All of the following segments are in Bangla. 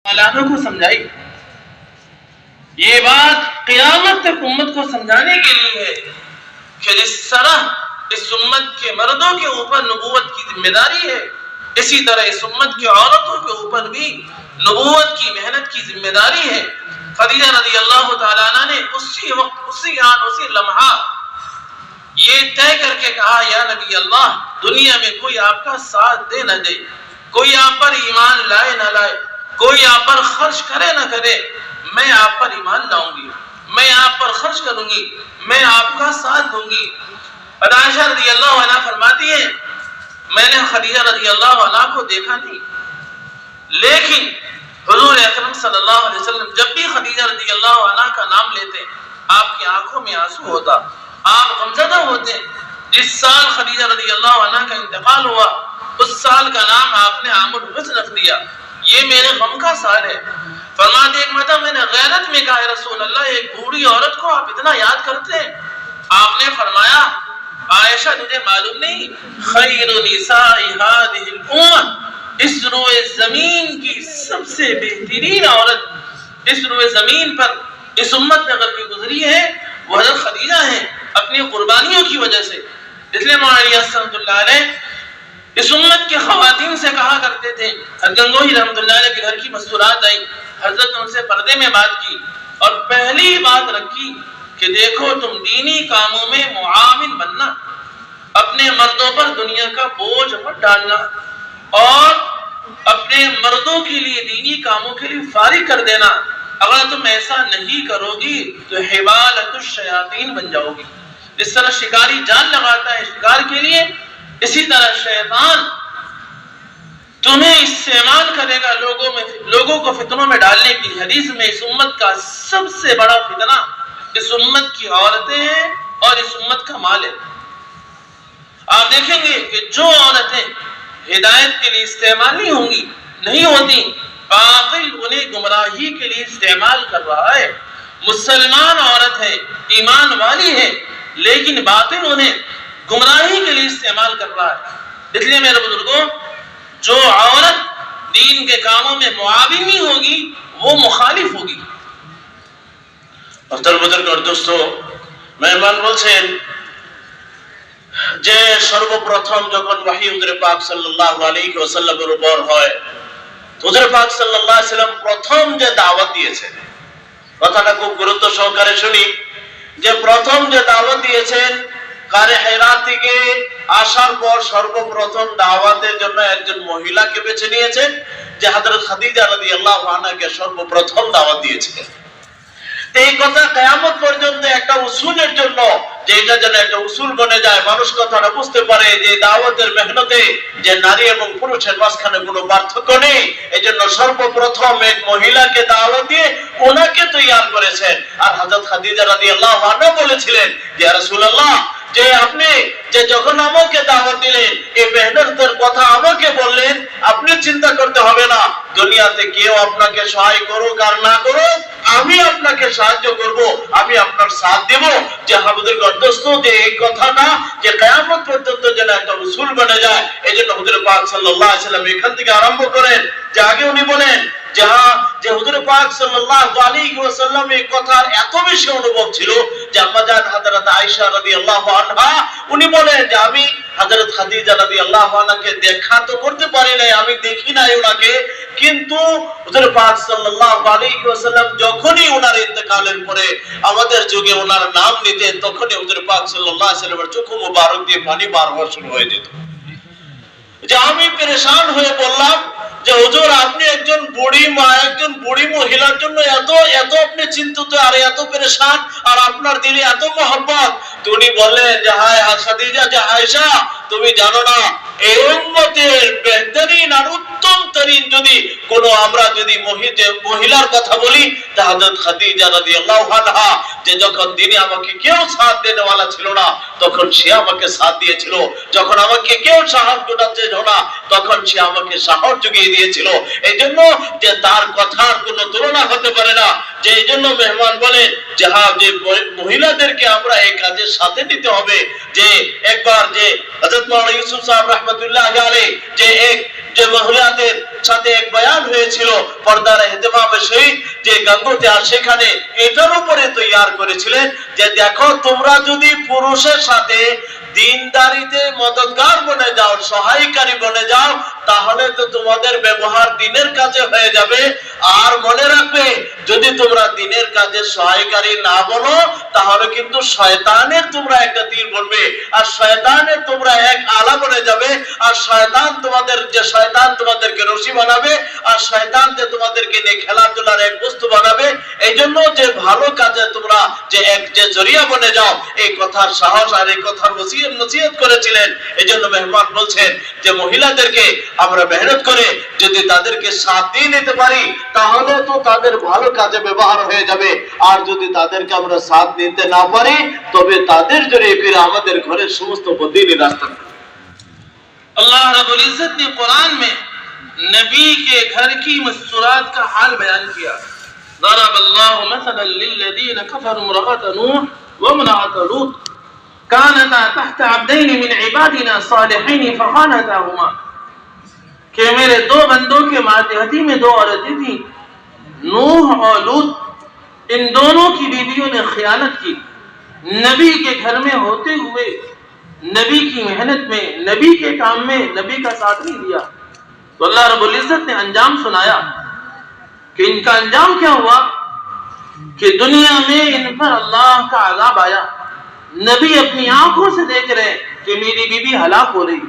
औलादों को समझाई। ये बात क़यामत तक उम्मत को समझाने के लिए है कि जिस तरह इस उम्मत के मर्दों के ऊपर नबूवत की जिम्मेदारी है, इसी तरह इस उम्मत की औरतों के ऊपर भी नबूवत की मेहनत की जिम्मेदारी है। खदीजा रज़ियल्लाहु ताला अन्हा ने उसी वक्त, उसी आन, उसी लम्हा ये तय करके कहा, या नबी अल्लाह, दुनिया में कोई आपका साथ दे न दे, कोई आप पर ईमान लाए न लाए, कोई आप पर खर्च करे न करे, मैं आप पर ईमान लाऊंगी, मैं आप पर खर्च करूंगी, मैं आपका साथ दूंगी। आयशा रज़ियल्लाहु अन्हा फरमाती है, मैंने खदीजा रज़ियल्लाहु अन्हा को देखा नहीं, लेकिन हुजूर अकरम सल्लल्लाहु अलैहि वसल्लम जब भी खदीजा रज़ियल्लाहु अन्हा का नाम लेते, आपकी आंखों में आंसू होता, आप गमज़दा होते। जिस साल खदीजा रज़ियल्लाहु अन्हा का इंतकाल हुआ, उस साल का नाम आपने आमुल हुज़्न रख दिया, ये मेरे गम का साल है। फरमाते एक मरतबा मैंने गैरत में कहा, रसूल अल्लाह, एक बूढ़ी औरत को आप इतना याद करते हैं? आपने फरमाया, आयशा तुझे मालूम नहीं, खैरु निसाई हादिहिल उम्मह, इस रोए जमीन की सबसे बेहतरीन औरत इस रोए जमीन पर इस उम्मत में अगर कोई गुजरी है वो हज़रत खदीजा है, अपनी कुर्बानियों की वजह से। इसलिए मुआविया रहमतुल्लाह अलैह इस उम्मत के खवातीन से कहा करते थे, गंगोही रहमतुल्लाह अलैह के घर की मस्तूरात आई, हजरत ने उनसे पर्दे में बात की और पहली बात रखी कि देखो तुम दीनी कामों में मुआविन बनना, अपने मर्दों पर दुनिया का बोझ मत डालना और अपने मर्दों के लिए दीनी कामों के लिए फारिग कर देना। अगर तुम ऐसा नहीं करोगी तो हिबालतुश शयातीन बन जाओगी। जिस तरह शिकारी जान लगाता है शिकार के लिए, इसी तरह शैतान तुम्हें इस्तेमाल करेगा लोगों को फितनों में डालने की। हदीस में इस उम्मत का सबसे बड़ा फितना इस उम्मत की औरतें हैं और इस उम्मत का माल है। आप देखेंगे कि जो औरतें हिदायत के लिए इस्तेमाल नहीं होती, बातिल उन्हें गुमराही के लिए इस्तेमाल कर रहा है। मुसलमान औरत है, ईमान वाली है, लेकिन बातिल उन्हें गुमराही के लिए इस्तेमाल कर रहा है। इसलिए मेरे बुजुर्गों, जो औरत दीन के कामों में मुआविन नहीं होगी वो मुखालिफ होगी। और दोस्तों, मेहमान বলছেন যে সর্বপ্রথম যখন ওহী হুজুর পাক সাল্লাল্লাহু আলাইহি ওয়াসাল্লামের উপর হয়, হুজুর পাক সাল্লাল্লাহু আলাইহি ওয়াসাল্লাম প্রথম যে দাওয়াত দিয়েছেন, কথাটা খুব গুরুত্ব সহকারে শুনি, যে প্রথম যে দাওয়াত দিয়েছেন গারে হেরা থেকে আসার পর সর্বপ্রথম দাওয়াতের জন্য একজন মহিলাকে বেছে নিয়েছেন, যে হযরত খাদিজা রাদিয়াল্লাহু আনহাকে সর্বপ্রথম দাওয়াত দিয়েছিলেন। এই কথা কিয়ামত পর্যন্ত একটা উসুলের জন্য, যে এটা যেন একটা উসুল বনে যায়, মানুষ কথাটা বুঝতে পারে যে দাওয়াতের মেহনতে যে নারী এবং পুরুষের মাঝখানে কোনো পার্থক্য নেই। এজন্য সর্বপ্রথম এক মহিলাকে দাওয়াত দিয়ে ওনাকে তৈয়ার করেছেন। আর হযরত খাদিজা রাদিয়াল্লাহু আনহা বলেছিলেন যে ইয়া রাসূলুল্লাহ, যে আপনি যে যখন আমাকে দাওয়াত দিলেন, এই মেহনতের কথা আমাকে বললেন, আপনি চিন্তা করতে হবে না দুনিয়াতে কেউ আপনাকে সহায় করুক আর না করুক, আমি আপনাকে সাহায্য করব, আমি আপনার সাথ দেব। যে আমাদের গর্দস্ত যে এই কথাটা যে কিয়ামত পর্যন্ত যেন একটা উসুল বনে যায়, এজন্য হুজুর পাক সাল্লাল্লাহু আলাইহি ওয়াসাল্লাম এখান থেকে আরম্ভ করেন। যে আগে উনি বলেন যে হুজুর পাক সাল্লাল্লাহু আলাইহি ওয়াসাল্লাম এই কথার এত বেশি অনুভব ছিল যে আম্মা জান হযরত আয়েশা রাদিয়াল্লাহু আনহা উনি বলেন যে আমি হযরত খাদিজা রাদিয়াল্লাহু আনহাকে দেখা তো করতে পারি নাই, আমি দেখি নাই ওনাকে, কিন্তু হুজুর পাক সাল্লাল্লাহু আলাইহি ওয়াসাল্লাম যখনই ওনার ইন্তেকালের পরে আমাদের যুগে ওনার নাম নিতেন, তখনই হুজুর পাক সাল্লাল্লাহু আলাইহি ওয়াসাল্লামের চোখ মুবারক দিয়ে পানি বার হওয়া শুরু হয়ে যেত। যে আমি পেরেশান হয়ে বললাম যে হুজুর, আপনি একজন বুড়ি মহিলার জন্য এত আপনি চিন্তিত আর এত পেরেশান, আর আপনার দিলে এত মহব্বত। উনি বললেন যে হায় খাদিজা, যে আয়েশা, তুমি জানো না এই উম্মতের বেহতরিন আর উত্তম তরিন যদি আমরা যদি মহিলার কথা বলি, তা হযরত খাদিজা রাদিয়াল্লাহু আনহা, যে যখন দিনে আমাকে কেউ সাথ দেনেওয়ালা ছিল না তখন সে আমাকে সাথ দিয়েছিল, যখন আমাকে কেউ সাহস জোটাচ্ছিল না তখন সে আমাকে সাহস জুগিয়ে দিয়েছিল। এই জন্য যে তার কথার কোনো তুলনা হতে পারে না। যে এই জন্য মেহমান বলেন যে যে মহিলাদেরকে আমরা এই কাজের সাথে নিতে হবে। যে একবার যে হযরত মাওলানা ইউসুফ সাহেব রাহমাতুল্লাহ আলাইহি যে মহিলা মহিলাদের সাথে এক বয়ান হয়েছিল পর্দার ইহতিমামের সহিত, যে গঙ্গোতে আর সেখানে এটার উপরে তৈয়ার করেছিলেন যে দেখো তোমরা যদি পুরুষের সাথে দিনদারিতে মদদগার বনে যাও, সহায়কারী বনে যাও, তাহলে তো তোমাদের ব্যবহার দিনের কাজে হয়ে যাবে। আর মনে রাখবে যদি তোমরা দিনের কাজে সহায়কারী না বলো তাহলে কিন্তু শয়তানের তোমরা একটা তীর বলবে, আর শয়তানের তোমরা এক আলা বনে যাবে, আর শয়তান তোমাদেরকে রশি বানাবে, আর শয়তান যে তোমাদেরকে নিয়ে খেলাধুলার এক বস্তু বানাবে। এই জন্য যে ভালো কাজে তোমরা যে জরিয়া বনে যাও, এই কথার সাহস আর এই কথার নসিহত করেছিলেন। এই জন্য মেহমান বলছেন যে মহিলাদেরকে আমরা মেহনত করে যদি তাদেরকে সাথ দিয়ে নিতে পারি তাহলে তো তাদের ভালো কাজে ব্যবহার হয়ে যাবে। আর যদি তাদেরকে আমরা সাথ দিতে না পারি তবে তাদের জড়িয়ে ফিরে আমাদের ঘরের সমস্ত বদিনী রাস্তা। अल्लाह रब्बुल इज्जत ने कुरान में नबी के घर की मस्तूरात का हाल बयान किया। ضرب الله مثلا للذين كفروا امرأة نوح وامرأة لوط كانتا تحت عبدين من عبادنا صالحين فخانتاهما کہ میرے دو بندوں کے ماتحتی میں دو عورتیں تھیں، نوح اور لوط، ان دونوں کی بیویوں نے خیانت کی، نبی کے گھر میں ہوتے ہوئے نبی کی محنت میں، نبی کے کام میں نبی کا ساتھ نہیں دیا۔ تو اللہ رب العزت نے انجام سنایا کہ ان کا انجام کیا ہوا کہ دنیا میں ان پر اللہ کا عذاب آیا، نبی اپنی آنکھوں سے دیکھ رہے کہ میری بیوی ہلاک ہو رہی،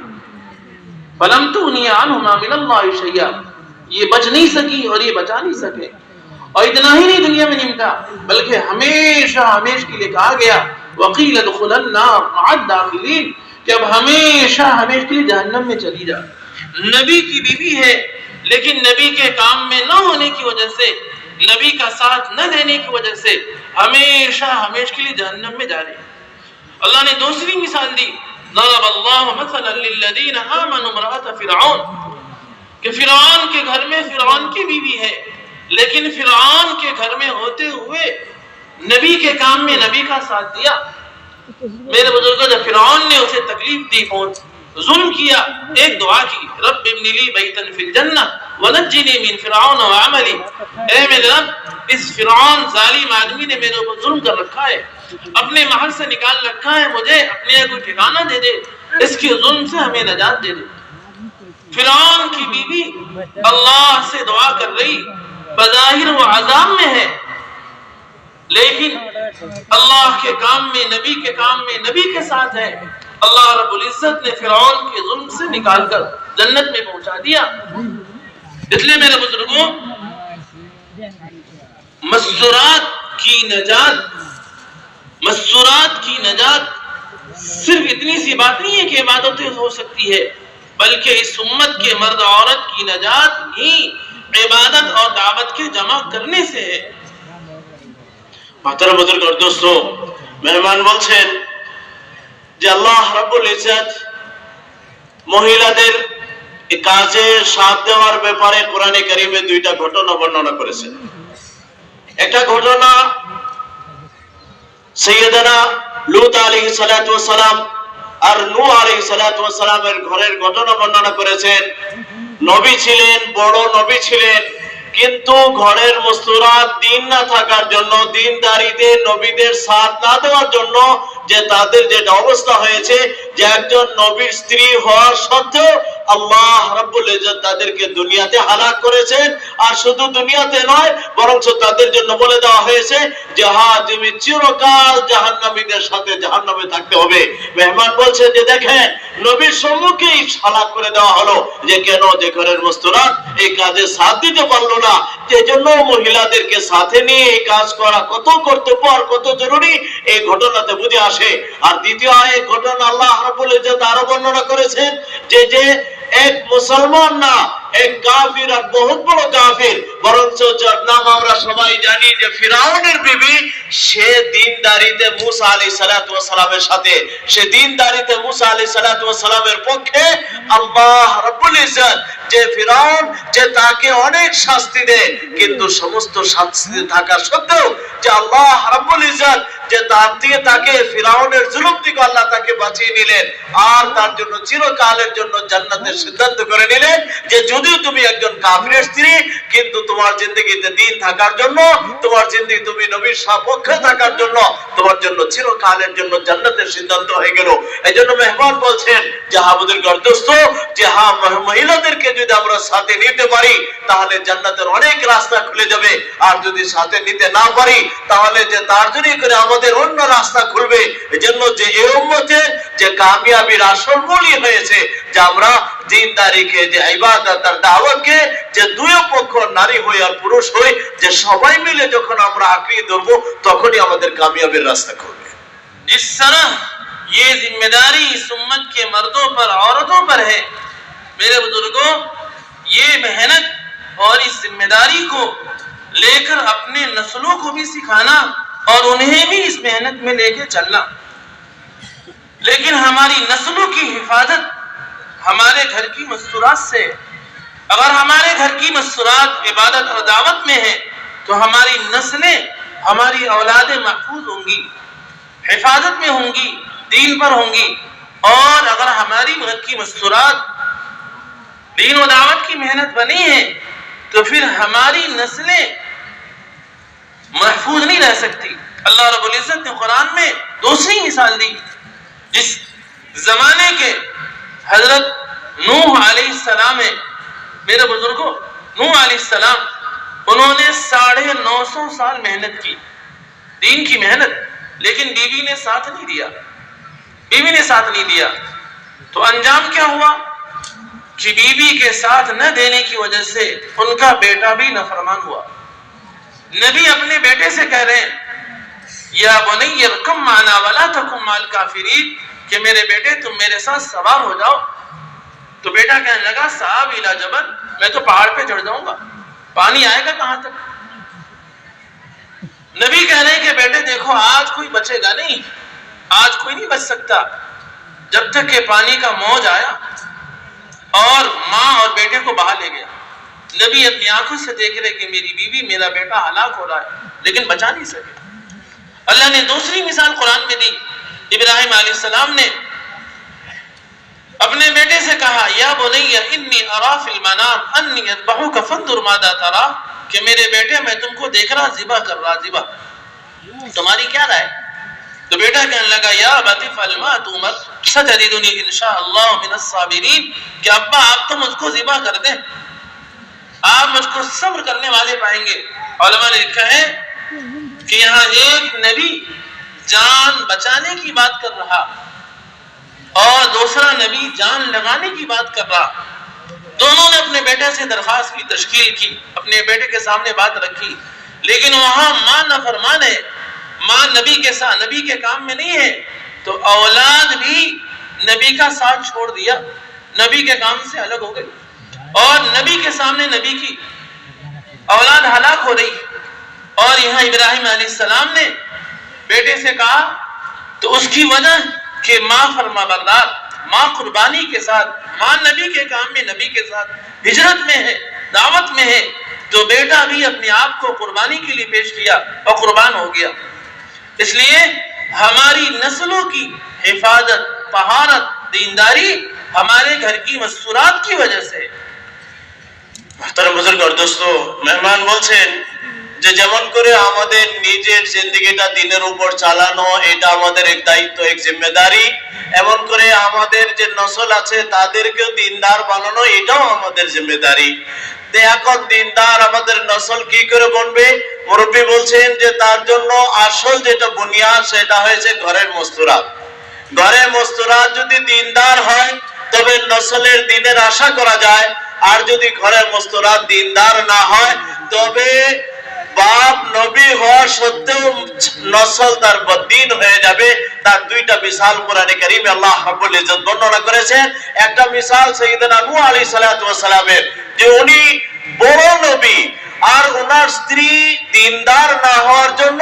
فلم تغنی عنہما من اللہ شیئا، یہ بچ نہیں سکی اور یہ بچا نہیں سکے۔ اور اتنا ہی نہیں دنیا میں نمٹا بلکہ ہمیشہ ہمیشہ کے لیے کہا گیا وقیل ادخل النار مع الداخلین، کہ اب ہمیشہ ہمیشہ کے لیے جہنم میں چلی جا۔ نبی کی بیوی ہے لیکن نبی کے کام میں نہ ہونے کی وجہ سے، نبی کا ساتھ نہ دینے کی وجہ سے ہمیشہ ہمیشہ کے لیے جہنم میں جا رہی ہے۔ اللہ نے دوسری مثال دی، ضرب اللہ مثلا للذین آمنوا امرأة فرعون، کہ فرعون کے گھر میں فرعون کی بیوی ہے لیکن فرعون کے گھر میں ہوتے ہوئے نبی کے کام میں نبی کا ساتھ دیا۔ میرے بزرگوں جب فرعون نے اسے تکلیف دی، ظلم کیا، ایک دعا کی رب ابن لی بیتا فی الجنہ ونجنی من فرعون وعملی، اے میرے رب اس فرعون ظالم آدمی نے میرے اوپر ظلم کر رکھا ہے، اپنے محل سے نکال رکھا ہے، مجھے اپنے کوئی ٹھکانہ دے دے، اس کے ظلم سے ہمیں نجات دے دے۔ فرعون کی بیوی اللہ سے دعا کر رہی، بظاہر وہ عذاب میں ہے لیکن اللہ کے کام میں، نبی کے کام میں نبی کے ساتھ ہے۔ اللہ رب العزت نے فرعون کے ظلم سے نکال کر جنت میں پہنچا دیا۔ اس لیے میرے بزرگوں مستورات کی نجات صرف اتنی سی بات نہیں ہے کہ عبادتیں ہو سکتی ہے، بلکہ اس امت کے مرد عورت کی نجات ہی عبادت اور دعوت کے جمع کرنے سے ہے۔ محترم بزرگ اور دوستو، মেহমান বলছেন যে আল্লাহ রাব্বুল ইজ্জত মহিলাদের এই কাজে সাথ দেওয়ার ব্যাপারে কোরআনে কারীমে দুইটা ঘটনা বর্ণনা করেছেন। একটা ঘটনা সাইয়েদানা লূত আলাইহিস সালাতু ওয়াস সালাম আর নূহ আলাইহিস সালাতু ওয়াস সালামের ঘরের ঘটনা বর্ণনা করেছেন। নবী ছিলেন, বড় নবী ছিলেন, কিন্তু ঘরের মস্তুরাত দিন না থাকার জন্য, দিনদারিতে নবীদের সাথ না দেওয়ার জন্য যে তাদের যেটা অবস্থা হয়েছে, যে একজন নবীর স্ত্রী হওয়ার সত্ত্বেও আল্লাহ রাব্বুল ইজ্জত তাদেরকে দুনিয়াতে হালাক করেছেন। আর শুধু দুনিয়াতে নয় বরঞ্চ তাদের জন্য বলে দেওয়া হয়েছে যে হ্যাঁ তুমি চিরকাল জাহান্নামীদের সাথে জাহান্নামে থাকতে হবে। মেহমান বলছে যে দেখেন নবীর সম্মুখেই হালাক করে দেওয়া হলো, যে কেন, যে ঘরের মস্তুরাত এই কাজে সাথ দিতে পারলো না। এজন্য মহিলাদেরকে সাথে নিয়ে এই কাজ করা কত কর্তব্য আর কত জরুরি এই ঘটনাতে বুঝে আসে। আর দ্বিতীয় এক ঘটনা আল্লাহ রাব্বুল ইজ্জত আরো বর্ণনা করেছেন যে এক মুসলমান না, এক কাফির, আর বহুত বড় কাফির, বরঞ্চ যার নাম আমরা সবাই জানি যে ফিরাউনের বিবি, সে দিনদারিতে মুসা আলাইহিস সালাতু ওয়াস সালামের সাথে, সে দিনদারিতে মুসা আলাইহিস সালাতু ওয়াস সালামের পক্ষে আল্লাহ রাব্বুল ইজ্জত যে ফিরাউন যে তাকে অনেক শাস্তি দেয়, কিন্তু সমস্ত শাস্তি থাকা সত্ত্বেও যে আল্লাহ রাব্বুল ইজ্জত যে তার থেকে তাকে ফিরাউনের জুলুম থেকে আল্লাহ তাকে বাঁচিয়ে নিলেন আর তার জন্য চিরকালের জন্য জান্নাতের সিদ্ধান্ত করে নিলেন যে যদিও তুমি একজন কাফিরের স্ত্রী, কিন্তু তোমার জিন্দেগিতে দ্বীন থাকার জন্য, তোমার জিন্দেগি তুমি নবীর সপক্ষে থাকার জন্য তোমার জন্য চিরকালের জন্য জান্নাতের সিদ্ধান্ত হয়ে গেল। এইজন্য মেহমান বলছেন যে হাবুদের গর্দস্ত যে হ্যাঁ, মহিলাদেরকে যদি আমরা সাথে নিতে পারি তাহলে জান্নাতের অনেক রাস্তা খুলে যাবে, আর যদি সাথে নিতে না পারি তাহলে যে তারজনী করে আমাদের অন্য রাস্তা খুলবে। এজন্য যে এই উম্মতের যে কামিয়াবির আসল মূলই হয়েছে যে আমরা দ্বীনদারিকে, যে ইবাদত আর দাওয়াতকে, যে দুই পক্ষ নারী হই আর পুরুষ হই, যে সবাই মিলে যখন আমরা আঁকড়িয়ে ধরবো তখনই আমাদের কামিয়াবির রাস্তা খুলবে। जिस तरह ये जिम्मेदारी इस उम्मत के मर्दों पर औरतों पर है, मेरे बुजुर्गों, ये मेहनत और इस जिम्मेदारी को लेकर अपने नस्लों को भी सिखाना और उन्हें भी इस मेहनत में लेके चलना। लेकिन हमारी नस्लों की हिफाजत हमारे घर की मस्तूरात से, अगर हमारे घर की मस्तूरात इबादत और दावत में है तो हमारी नस्लें, हमारी औलादें महफूज होंगी, हिफाजत में होंगी, दीन पर होंगी। और अगर हमारी घर की मस्तूरात दीन और दावत की मेहनत बनी है तो फिर हमारी नस्लें महफूज नहीं रह सकती। अल्लाह रब्बुल इज्जत ने कुरान में दूसरी मिसाल दी, जिस जमाने के हजरत नूह अलैहिस्सलाम है, मेरे बुजुर्गों, नूह अलैहिस्सलाम उन्होंने 950 साल मेहनत की, दीन की मेहनत, लेकिन बीवी ने साथ नहीं दिया, बीवी ने साथ नहीं दिया। तो अंजाम क्या हुआ कि बीवी के साथ न देने की वजह से उनका बेटा भी नाफरमान हुआ। नबी अपने बेटे से कह रहे हैं, या बुनय्या इरकम माना वला तकुम माल काफिरीन, कि मेरे बेटे तुम मेरे साथ सवार हो जाओ। तो बेटा कहने लगा, साहब इला जबल, मैं तो पहाड़ पे चढ़ जाऊंगा, पानी आएगा कहां तक। नबी कह रहे हैं कि बेटे देखो, आज कोई बचेगा नहीं, आज कोई नहीं बच सकता जब तक कि पानी का मौज आया और माँ और बेटे को बहा ले गया। नबी अपनी आंखों से देख रहे कि मेरी बीवी, मेरा बेटा हलाक हो रहा है, लेकिन बचा नहीं सके। अल्लाह ने दूसरी मिसाल कुरान में दी, इब्राहिम अलैहिस्सलाम ने अपने बेटे से कहा, या बुनय्या इन्नी अरा फिल मनाम अन्नी अज़बहुका फंजुर माज़ा तरा, कि मेरे बेटे मैं तुमको देख रहा ज़िबा कर रहा, ज़िबा, तुम्हारी क्या राय। तो बेटा कहने लगा, या अबती फ़अल मा तु'मर सतजिदुनी इंशाअल्लाह मिनस साबिरीन, कि अब्बा आप तो मुझको ज़िबा कर दें, आप मुझको सब्र करने वाले पाएंगे। उलमा ने लिखा है कि यहाँ एक नबी जान बचाने की बात कर रहा और दूसरा नबी जान लगाने की बात कर रहा। दोनों ने अपने बेटे से दरखास्त की, तश्कील की, अपने बेटे के सामने बात रखी, लेकिन वहां मां नाफरमान है, मां नबी के साथ, नबी के काम में नहीं है, तो औलाद भी नबी का साथ छोड़ दिया, नबी के काम से अलग हो गई और नबी के सामने नबी की औलाद हलाक हो रही। और यहाँ इब्राहिम अलैहिस्सलाम ने बेटे से कहा, तो उसकी वजह कि माँ फरमाबरदार, माँ कुर्बानी के साथ, माँ नबी के काम में, नबी के साथ हिजरत में है, दावत में है, तो बेटा भी अपने आप को कुर्बानी के लिए पेश किया और कुर्बान हो गया। इसलिए हमारी नस्लों की हिफाजत, तहारत, दीनदारी हमारे घर की मस्तूरात की वजह से। মুহতারাম বুজুর্গ আর দোস্ত, মেহমান বলছেন যে যেমন করে আমাদের নিজের জিন্দেগিটা দিনের উপর চালানো এটা আমাদের এক দায়িত্ব, এক জিম্মেদারি, এমন করে আমাদের যে নসল আছে তাদেরকেও দিনদার বানানো এটাও আমাদের জিম্মেদারি। এখন দিনদার আমাদের নসল কি করে বনবে? মুরব্বী বলছেন যে তার জন্য আসল যেটা বুনিয়াদ সেটা হয়েছে ঘরের মস্তূরাত। ঘরের মস্তূরাত যদি দিনদার হয় তবে নসলের দিনের আশা করা যায়, আর যদি ঘরের মস্তূরাত দিনদার না হয় তবে বাপ নবী হওয়া সত্ত্বেও নসল তার বদ্দিন হয়ে যাবে। তার দুইটা মিসাল কোরআনে কারীমে আল্লাহ রাব্বুল ইজ্জত বর্ণনা করেছেন। একটা মিসাল সাইয়েদনা নূহ আলাইহিস সালাতু ওয়াস সালামের, যে উনি বড় নবী আর ওনার স্ত্রী দিনদার না হওয়ার জন্য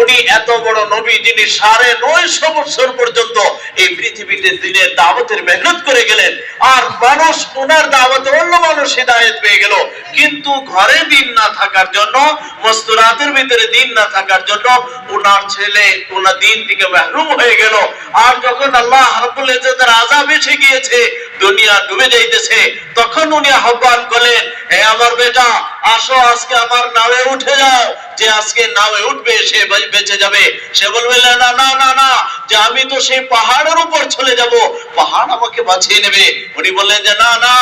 উনি এত বড় নবী যিনি 950 বছর পর্যন্ত এই পৃথিবীতে দিনের দাওয়াতের মেহনত করে গেলেন, আর মানুষ ওনার দাওয়াতে অন্য মানুষ হিদায়াত পেয়ে গেল, কিন্তু ঘরে দিন না থাকার জন্য, মস্তরাতের ভিতরে দিন না থাকার জন্য ওনার ছেলে ওনার দিন থেকে মাহরুম হয়ে গেল। আর যখন আল্লাহ রাব্বুল ইজ্জতের আযাব এসে গিয়েছে, দুনিয়া ডুবে যাইতেছে, তখন উনি আহ্বান করলেন, হে আমার বেটা, আসো আজকে আমার নামে উঠে যাও। যে আজকে নামে উঠবে সে বেঁচে যাবে। সে বলবে না না না না, যে আমি তো সেই পাহাড়ের উপর চলে যাব, পাহাড় আমাকে বাঁচিয়ে নেবে। উনি বললেন যে না না,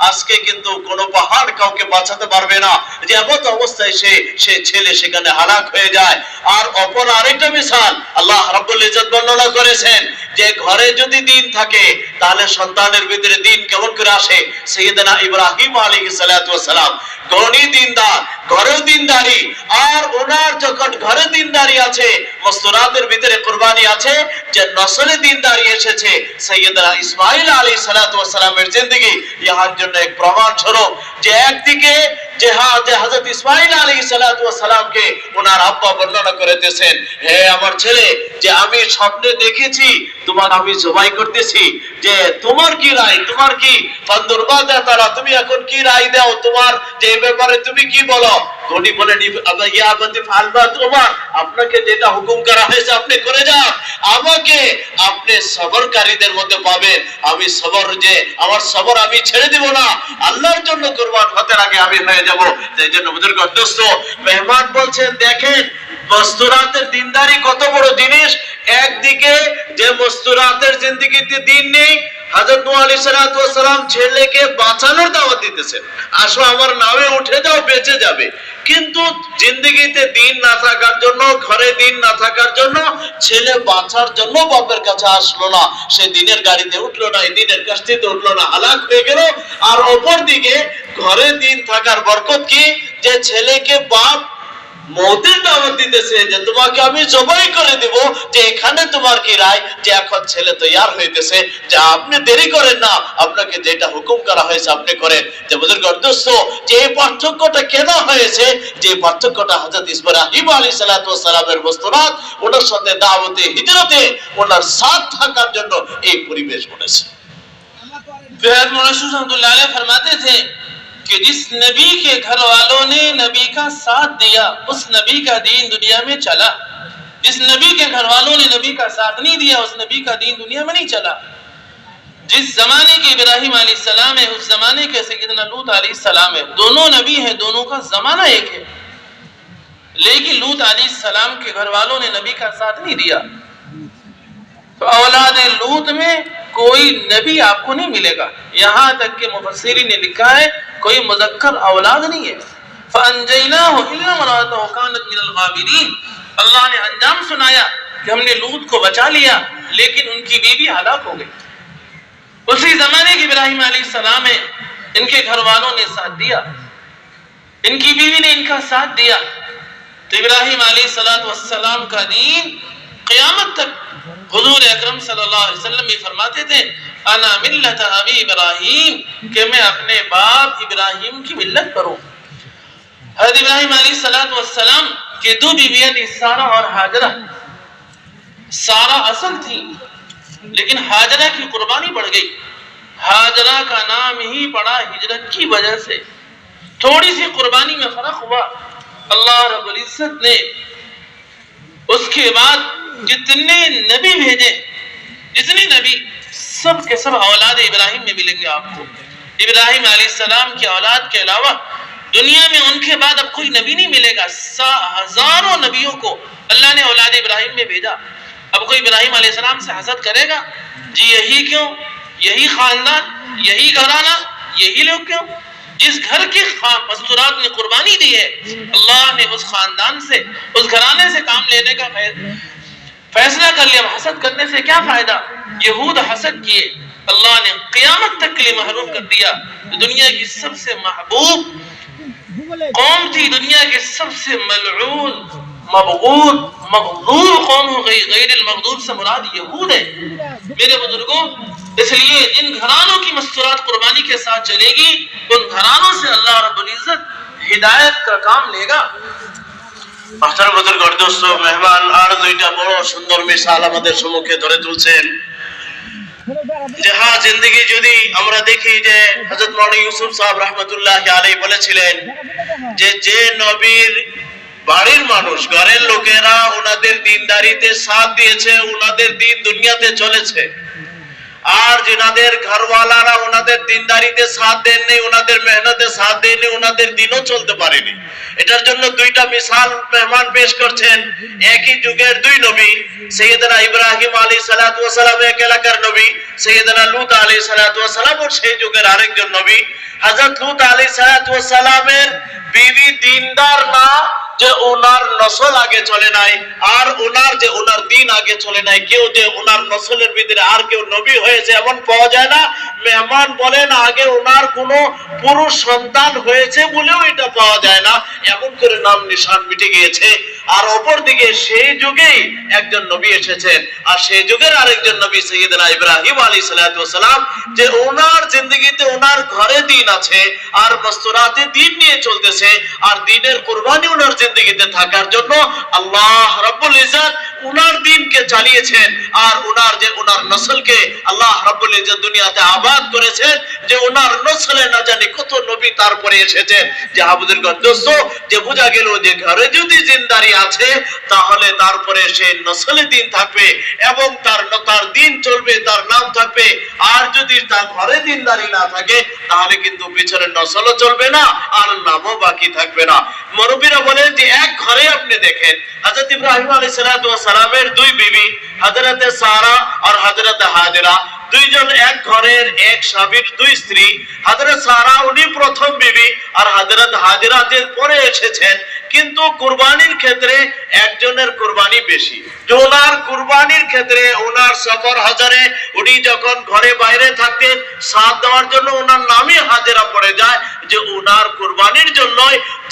আজকে কিন্তু কোনো পাহাড় কাউকে বাঁচাতে পারবে না। যে এমন অবস্থায় সে ছেলে সেখানে হালাক হয়ে যায়। আর অপর আরেকটা মিসাল আল্লাহ রাব্বুল ইজ্জত বর্ণনা করেছেন, যে ঘরে যদি দিন থাকে তাহলে সন্তানের ভিতরে দিন কেমন করে আসে। সাইয়েদনা ইব্রাহিম আলাইহিস সালাতু ওয়াস সালাম গণী দিনদার, ঘরেও দিনদারি, আর ওনার যখন ঘরে দিনদারি আছে, মস্তরাতের ভিতরে কুরবানি আছে, যে নসলে দিনদারি এসেছে। সাইয়েদনা ইসমাঈল আলাইহিস সালাতু ওয়াস সালামের জিন্দেগি ইহার জন্য এক প্রমাণ স্বরূপ, যে একদিকে যে হযরত ইসমাঈল আলাইহিস সালাতু ওয়াস সালামকে ওনার আব্বা বর্ণনা করেতেছেন, হে আমার ছেলে, যে আমি স্বপ্নে দেখেছি তোমার আমি জবাই করতেছি, যে তোমার কি রায়, তোমার কি ফান্দুরবাদা তারা, তুমি এখন কি রায় দাও, তোমার যে ব্যাপারে তুমি কি বলো। উনি বলেন, ইয়া আবাতি ফালবা তোমার, আপনাকে যেটা হুকুম করা হয়েছে আপনি করে যান, আমাকে আপনি সবরকারীদের মধ্যে পাবেন। আমি সবর, যে আমার সবর আমি ছেড়ে দিব না, আল্লাহর জন্য কুরবান হতে আগে আমি হয়ে যাব। এই জন্য বুজুর্গ দোস্ত মেহমান বলছেন, দেখেন মস্তরাতের দিনদারি কত বড় জিনিস। একদিকে যে মস্তরাতের জিন্দেগিতে দিন নেই, হযরত নূহ আলাইহিস সালাতু ওয়াস সালাম ছেলেকে বাঁচানোর দাওয়াত দিতেছেন, আসো আমার নামে উঠে যাও, বেঁচে যাবে। কিন্তু জিন্দেগিতে দিন না থাকার জন্য, ঘরে দিন না থাকার জন্য ছেলে বাঁচার জন্য বাপের কাছে আসলো না, সে দিনের গাড়িতে উঠলো না, দিনের কাস্তিতে উঠলো না, হালাক হয়ে গেল। আর অপর দিকে ঘরে দিন থাকার বরকত কি, যে ছেলেকে বাপ মৌতের দাওয়াত দিতেছে, যে তোমাকে আমি জবাই করে দিব, যে এখানে তোমার কি রায়, যে এখন ছেলে তৈয়ার হইতেছে, যে আপনি দেরি করেন না, আপনাকে যেটা হুকুম করা হয়েছে আপনি করেন। যে বুজুর্গ দোস্ত, যে এই পার্থক্যটা কেন হয়েছে, যে পার্থক্যটা হযরত ইব্রাহিম আলাইহিস সালাতু ওয়াস সালামের মস্তরাত, ওনার সাথে দাওয়াতে হিজরতে ওনার সাথ থাকার জন্য এই পরিবেশ বনেছে। बेहद मौलाना रहमतुल्लाह अलैह फरमाते थे कि जिस नबी के घर वालों ने नबी का साथ दिया, उस नबी का दीन दुनिया में चला। जिस नबी के घर वालों ने नबी का साथ नहीं दिया, उस नबी का दीन दुनिया में नहीं चला। जिस जमाने के इब्राहिम अलैहिस्सलाम है, उस जमाने के सैयदना लूत अलैहिस्सलाम है। दोनों नबी हैं, दोनों का जमाना एक है, लेकिन लूत अलैहिस्सलाम के घर वालों ने नबी का साथ नहीं दिया, तो औलाद लूत में कोई नबी आपको नहीं मिलेगा। यहाँ तक के मुफस्सिरीन ने लिखा है कोई मुज़क्कर औलाद नहीं है। फ़अनजयनाहु इल्ला इम्रअतहु कानत मिनल गाबिरीन। अल्लाह ने अंजाम सुनाया कि हमने लूत को बचा लिया, लेकिन उनकी बीवी हलाक हो गई। उसी जमाने के इब्राहिम अलैहिस्सलाम है, इनके घर वालों ने साथ दिया, इनकी बीवी ने इनका साथ दिया, तो इब्राहिम अलैहिस्सलाम का दीन क़यामत तक। हुजूर अकरम सल्लल्लाहु अलैहि वसल्लम ये फरमाते थे, अना मिल्लत अबी इब्राहिम, कि मैं अपने बाप इब्राहिम की मिल्लत करूं। हज़रत इब्राहिम अलैहिस्सलाम के दो बीवियां थी, सारा और हाजरा। सारा असल थी, लेकिन हाजरा की कुर्बानी बढ़ गई। हाजरा का नाम ही पड़ा हिजरत की वजह से। थोड़ी सी कुर्बानी में फर्क हुआ, अल्लाह रब्बुल इज्जत ने उसके बाद जितने नबी भेजे, जितने नबी, सब के सब औलाद इब्राहिम में मिलेंगे आपको। इब्राहिम अलैहिस्सलाम की औलाद के अलावा दुनिया में उनके बाद अब कोई नबी नहीं मिलेगा। हजारों नबियों को अल्लाह ने औलाद इब्राहिम में भेजा। अब कोई इब्राहिम अलैहिस्सलाम से हसद करेगा, जी यही क्यों, यही खानदान, यही घराना, यही लोग क्यों? जिस घर के मस्तूरात ने कुर्बानी दी है, अल्लाह ने उस खानदान से, उस घराने से काम लेने का फैसला कर लिया। हसद करने से क्या फायदा? यहूद हसद किए, अल्लाह ने क़यामत तक के लिए महरूम कर दिया। दुनिया की सबसे महबूब कौम थी, दुनिया के सबसे मलऊन, मबगूद, मगदूब कौम हो गई। गैरिल मगदूब से मुराद यहूद है। मेरे बुजुर्गों, इसलिए जिन घरानों की मस्तूरात कुर्बानी के साथ चलेगी, उन घरानों से अल्लाह रब्बुल इज्जत हिदायत का काम लेगा। মাস্টার বুজুর্গ দোস্ত মেহমান আর দুইটা বড় সুন্দর মিসাল আমাদের সম্মুখে ধরে তুলছেন যে হ্যাঁ জিন্দেগি যদি আমরা দেখি যে হযরত মাওলানা ইউসুফ সাহেব রাহমাতুল্লাহি আলাইহি বলেছিলেন যে যে নবীর বাড়ির মানুষ ঘরের লোকেরা ওনাদের দিনদারিতে সাথ দিয়েছে ওনাদের দিন দুনিয়াতে চলেছে আর जिनाদের ঘরওয়ালারা ওনাদের দিনদারিতে সাথ দেননি ওনাদের মেহনতে সাথ দেননি ওনাদের দিনও চলতে পারেনি এটার জন্য দুইটা মিসাল মেহমান পেশ করছেন একই যুগের দুই নবী সৈয়দনা ইব্রাহিম আলাইহিস সালাতু ওয়াস সালাম এক এলাকার নবী সৈয়দনা লূত আলাইহিস সালাতু ওয়াস সালাম ও সেই যুগের আরেকজন নবী হযরত লূত আলাইহিস সালাতু ওয়াস সালামের বিবি দিনদার না যে ওনার নসল আগে চলে নাই আর ওনার যে ওনার দিন আগে চলে নাই কেউ যে ওনার নসলের ভিতরে আর কেউ নবী হয়েছে এমন পাওয়া যায় না মেহমান বলেন আগে ওনার কোনো পুরুষ সন্তান হয়েছে বলেও এটা পাওয়া যায় না এমন করে নাম নিশান মিটে গিয়েছে আর অপর দিকে সেই যুগেই একজন নবী এসেছেন আর সেই যুগের আরেকজন নবী সৈয়দনা ইব্রাহিম আলাইহিস সালাতু ওয়াস সালাম যে ওনার জিন্দেগিতে ওনার ঘরে দিন আছে আর মস্তরাতে দিন নিয়ে চলতেছে আর দিনের কুরবানি ওনার জিন্দেগিতে থাকার জন্য আল্লাহ রাব্বুল ইজ্জত ওনার দিনকে চালিয়েছেন আর ওনার যে ওনার নসলকে আল্লাহ রাব্বুল ইজ্জত দুনিয়াতে আবাদ করেছেন যে ওনার নসলে না জানি কত নবী তারপরে এসেছেন যে আবুদুল দোস্ত যে বোঝা গেল যে ঘরে যদি জিন্দারি আছে তাহলে তারপরে সেই নসলে দিন থাকবে এবং তার দিন চলবে তার নাম থাকবে আর যদি তার ঘরে দিনদারি না থাকে তাহলে কিন্তু পিছনের নসলও চলবে না আর নামও বাকি থাকবে না মুরব্বিরা বলেন যে এক ঘরে আপনি দেখেন হযরত ইব্রাহিম আলাইহিস সালাতু ওয়াস সালামের দুই বিবি হযরত সারা আর হযরত হাজেরা দুইজন এক ঘরের এক স্বামীর দুই স্ত্রী হযরত সারা উনি প্রথম বিবি আর হযরত হাজেরা যে পরে এসেছেন কিন্তু কুরবানির ক্ষেত্রে একজনের কুরবানি বেশি যে ওনার কুরবানির ক্ষেত্রে ওনার সফর হাজারে উনি যখন ঘরে বাইরে থাকতেন সাথ দেওয়ার জন্য ওনার নামই হাজেরা পড়ে যায় যে ওনার কুরবানির জন্য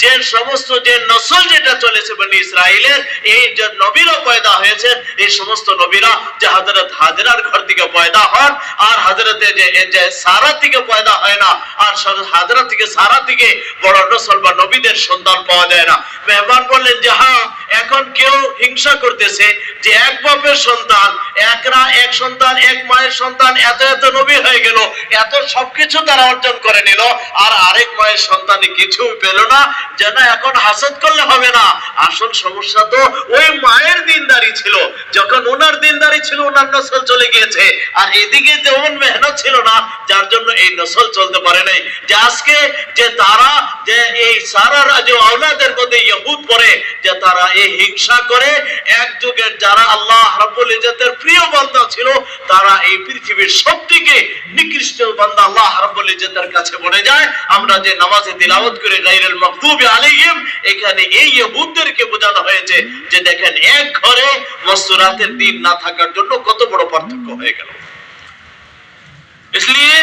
যে সমস্ত যে নসল যেটা চলেছে বনি ইসরাইলের এই যে নবীরা পয়দা হয়েছেন এই সমস্ত নবীরা যে হযরত হাজেরার ঘর থেকে পয়দা হন আর হযরতে যে সারা থেকে পয়দা হয় না আর হাজেরা থেকে সারা থেকে বড় নসল বা নবীদের সন্তান পাওয়া যায় না মেহমান বললেন যে হ্যাঁ এখন কেউ হিংসা করতেছে যে এক বাপের সন্তান এক সন্তান এক মায়ের সন্তান এত এত নবী হয়ে গেল এত সবকিছু তারা অর্জন করে নিল আর আরেক মায়ের সন্তানে কিছু পেল না যেন এখন হাসদ করলে হবে না আসল সমস্যা তো ওই মায়ের দিনদারি ছিল যখন ওনার দিনদারি ছিল ওনার নসল চলে গিয়েছে আর এদিকে যেমন মেহনত ছিল না যার জন্য এই নসল চলতে পারে নাই যে আজকে যে তারা যে এই সারার যে আওলাদের মধ্যে ইহুদ পড়ে যে তারা এই হিংসা করে এক যুগের যারা আল্লাহ রাব্বুল ইজ্জতের প্রিয় বান্দা ছিল তারা এই পৃথিবীর সবথেকে নিকৃষ্ট বান্দা আল্লাহ রাব্বুল ইজ্জতের কাছে বলে যায় আমরা যে নামাজে তিলাওয়াত করে গায়রুল মাগদুবি আলাইহিম এখানে এই ইহুদদেরকে বোঝানো হয়েছে যে দেখেন এক ঘরে মসরাতের দিন না থাকার জন্য কত বড় পার্থক্য হয়ে গেল इसलिए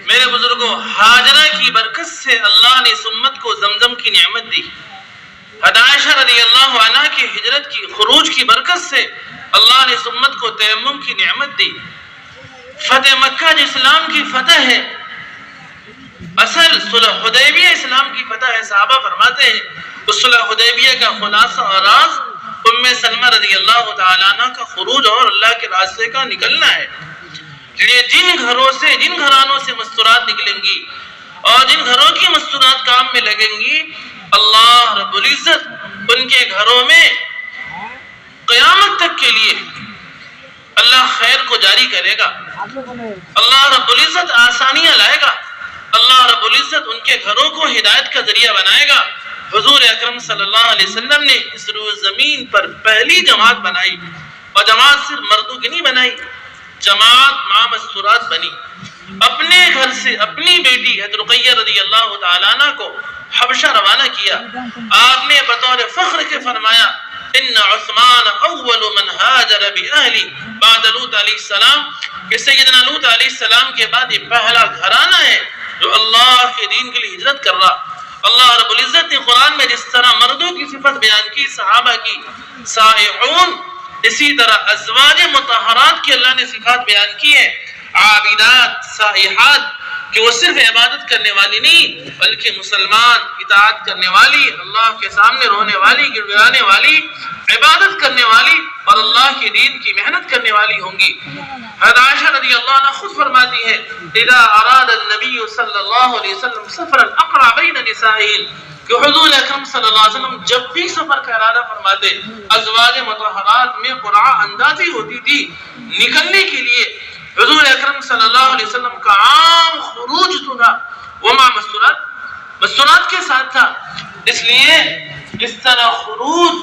मेरे बुजुर्गों हाजरा की बरकत से अल्लाह ने इस उम्मत को जमजम की नेमत दी आयशा रज़ियल्लाहु अन्हा की हिजरत की खुरूज की बरकत से अल्लाह ने इस उम्मत को तयम्मुम की नेमत दी फतेह मक्का जो इस्लाम की फतह है असल सुलह हुदैबिया इस्लाम की फतह है सहाबा फरमाते हैं उस सुलह हुदैबिया का खुलासा और राज उम्मे सलमा रज़ियल्लाहु तआला अन्हा का खुरूज और अल्लाह के रास्ते का निकलना है ये जिन घरानों से मस्तूरात निकलेंगी और जिन घरों की मस्तूरात काम में लगेंगी अल्लाह रब्बुल इज्जत उनके घरों में क़यामत तक के लिए अल्लाह खैर को जारी करेगा अल्लाह रब्बुल इज्जत आसानियां लाएगा अल्लाह रब्बुल इज्जत उनके घरों को हिदायत का जरिया बनाएगा हुजूर अकरम सल्लल्लाहु अलैहि वसल्लम ने इस रोज़ ज़मीन पर पहली जमात बनाई और जमात सिर्फ मर्दों की नहीं बनाई जमात मामस्तूरात बनी अपने घर से अपनी बेटी हज़रत रुक़ैया रज़ियल्लाहु तआला अन्हा को हबशा रवाना किया आपने बतौर फख्र के फरमाया इन्न उस्मान अव्वलु मन हाजर बि अहली बाद लूत अलैहिस्सलाम कि सैयदना लूत अलैहिस्सलाम के बाद ये पहला घराना है जो अल्लाह के दीन के लिए हिजरत कर रहा अल्लाह रब्बुल इज्जत ने कुरान में जिस तरह मर्दों की सिफत बयान की सहाबा की साइहून इसी तरह अज़वाज मुतहहरात की अल्लाह ने सिफात बयान की है आबिदात साइहात کہ وہ صرف عبادت کرنے والی نہیں بلکہ مسلمان اطاعت کرنے والی، اللہ کے سامنے رونے والی، گڑ گڑانے والی، عبادت کرنے والی اور اللہ کے دین کی محنت کرنے والی ہوں گی۔ حضرت عائشہ رضی اللہ عنہ خود فرماتی ہے اذا اراد النبی صلی اللہ علیہ وسلم سفرا اقرا بین نسائه، کہ حضور اکرم صلی اللہ علیہ وسلم جب بھی سفر کا ارادہ فرماتے ازواج مطہرات میں قرعہ اندازی ہوتی تھی نکلنے کے لیے۔ حضور اکرم صلی اللہ علیہ وسلم کا عام خروج تو تھا وما مستورات کے ساتھ تھا، اس لیے اس طرح خروج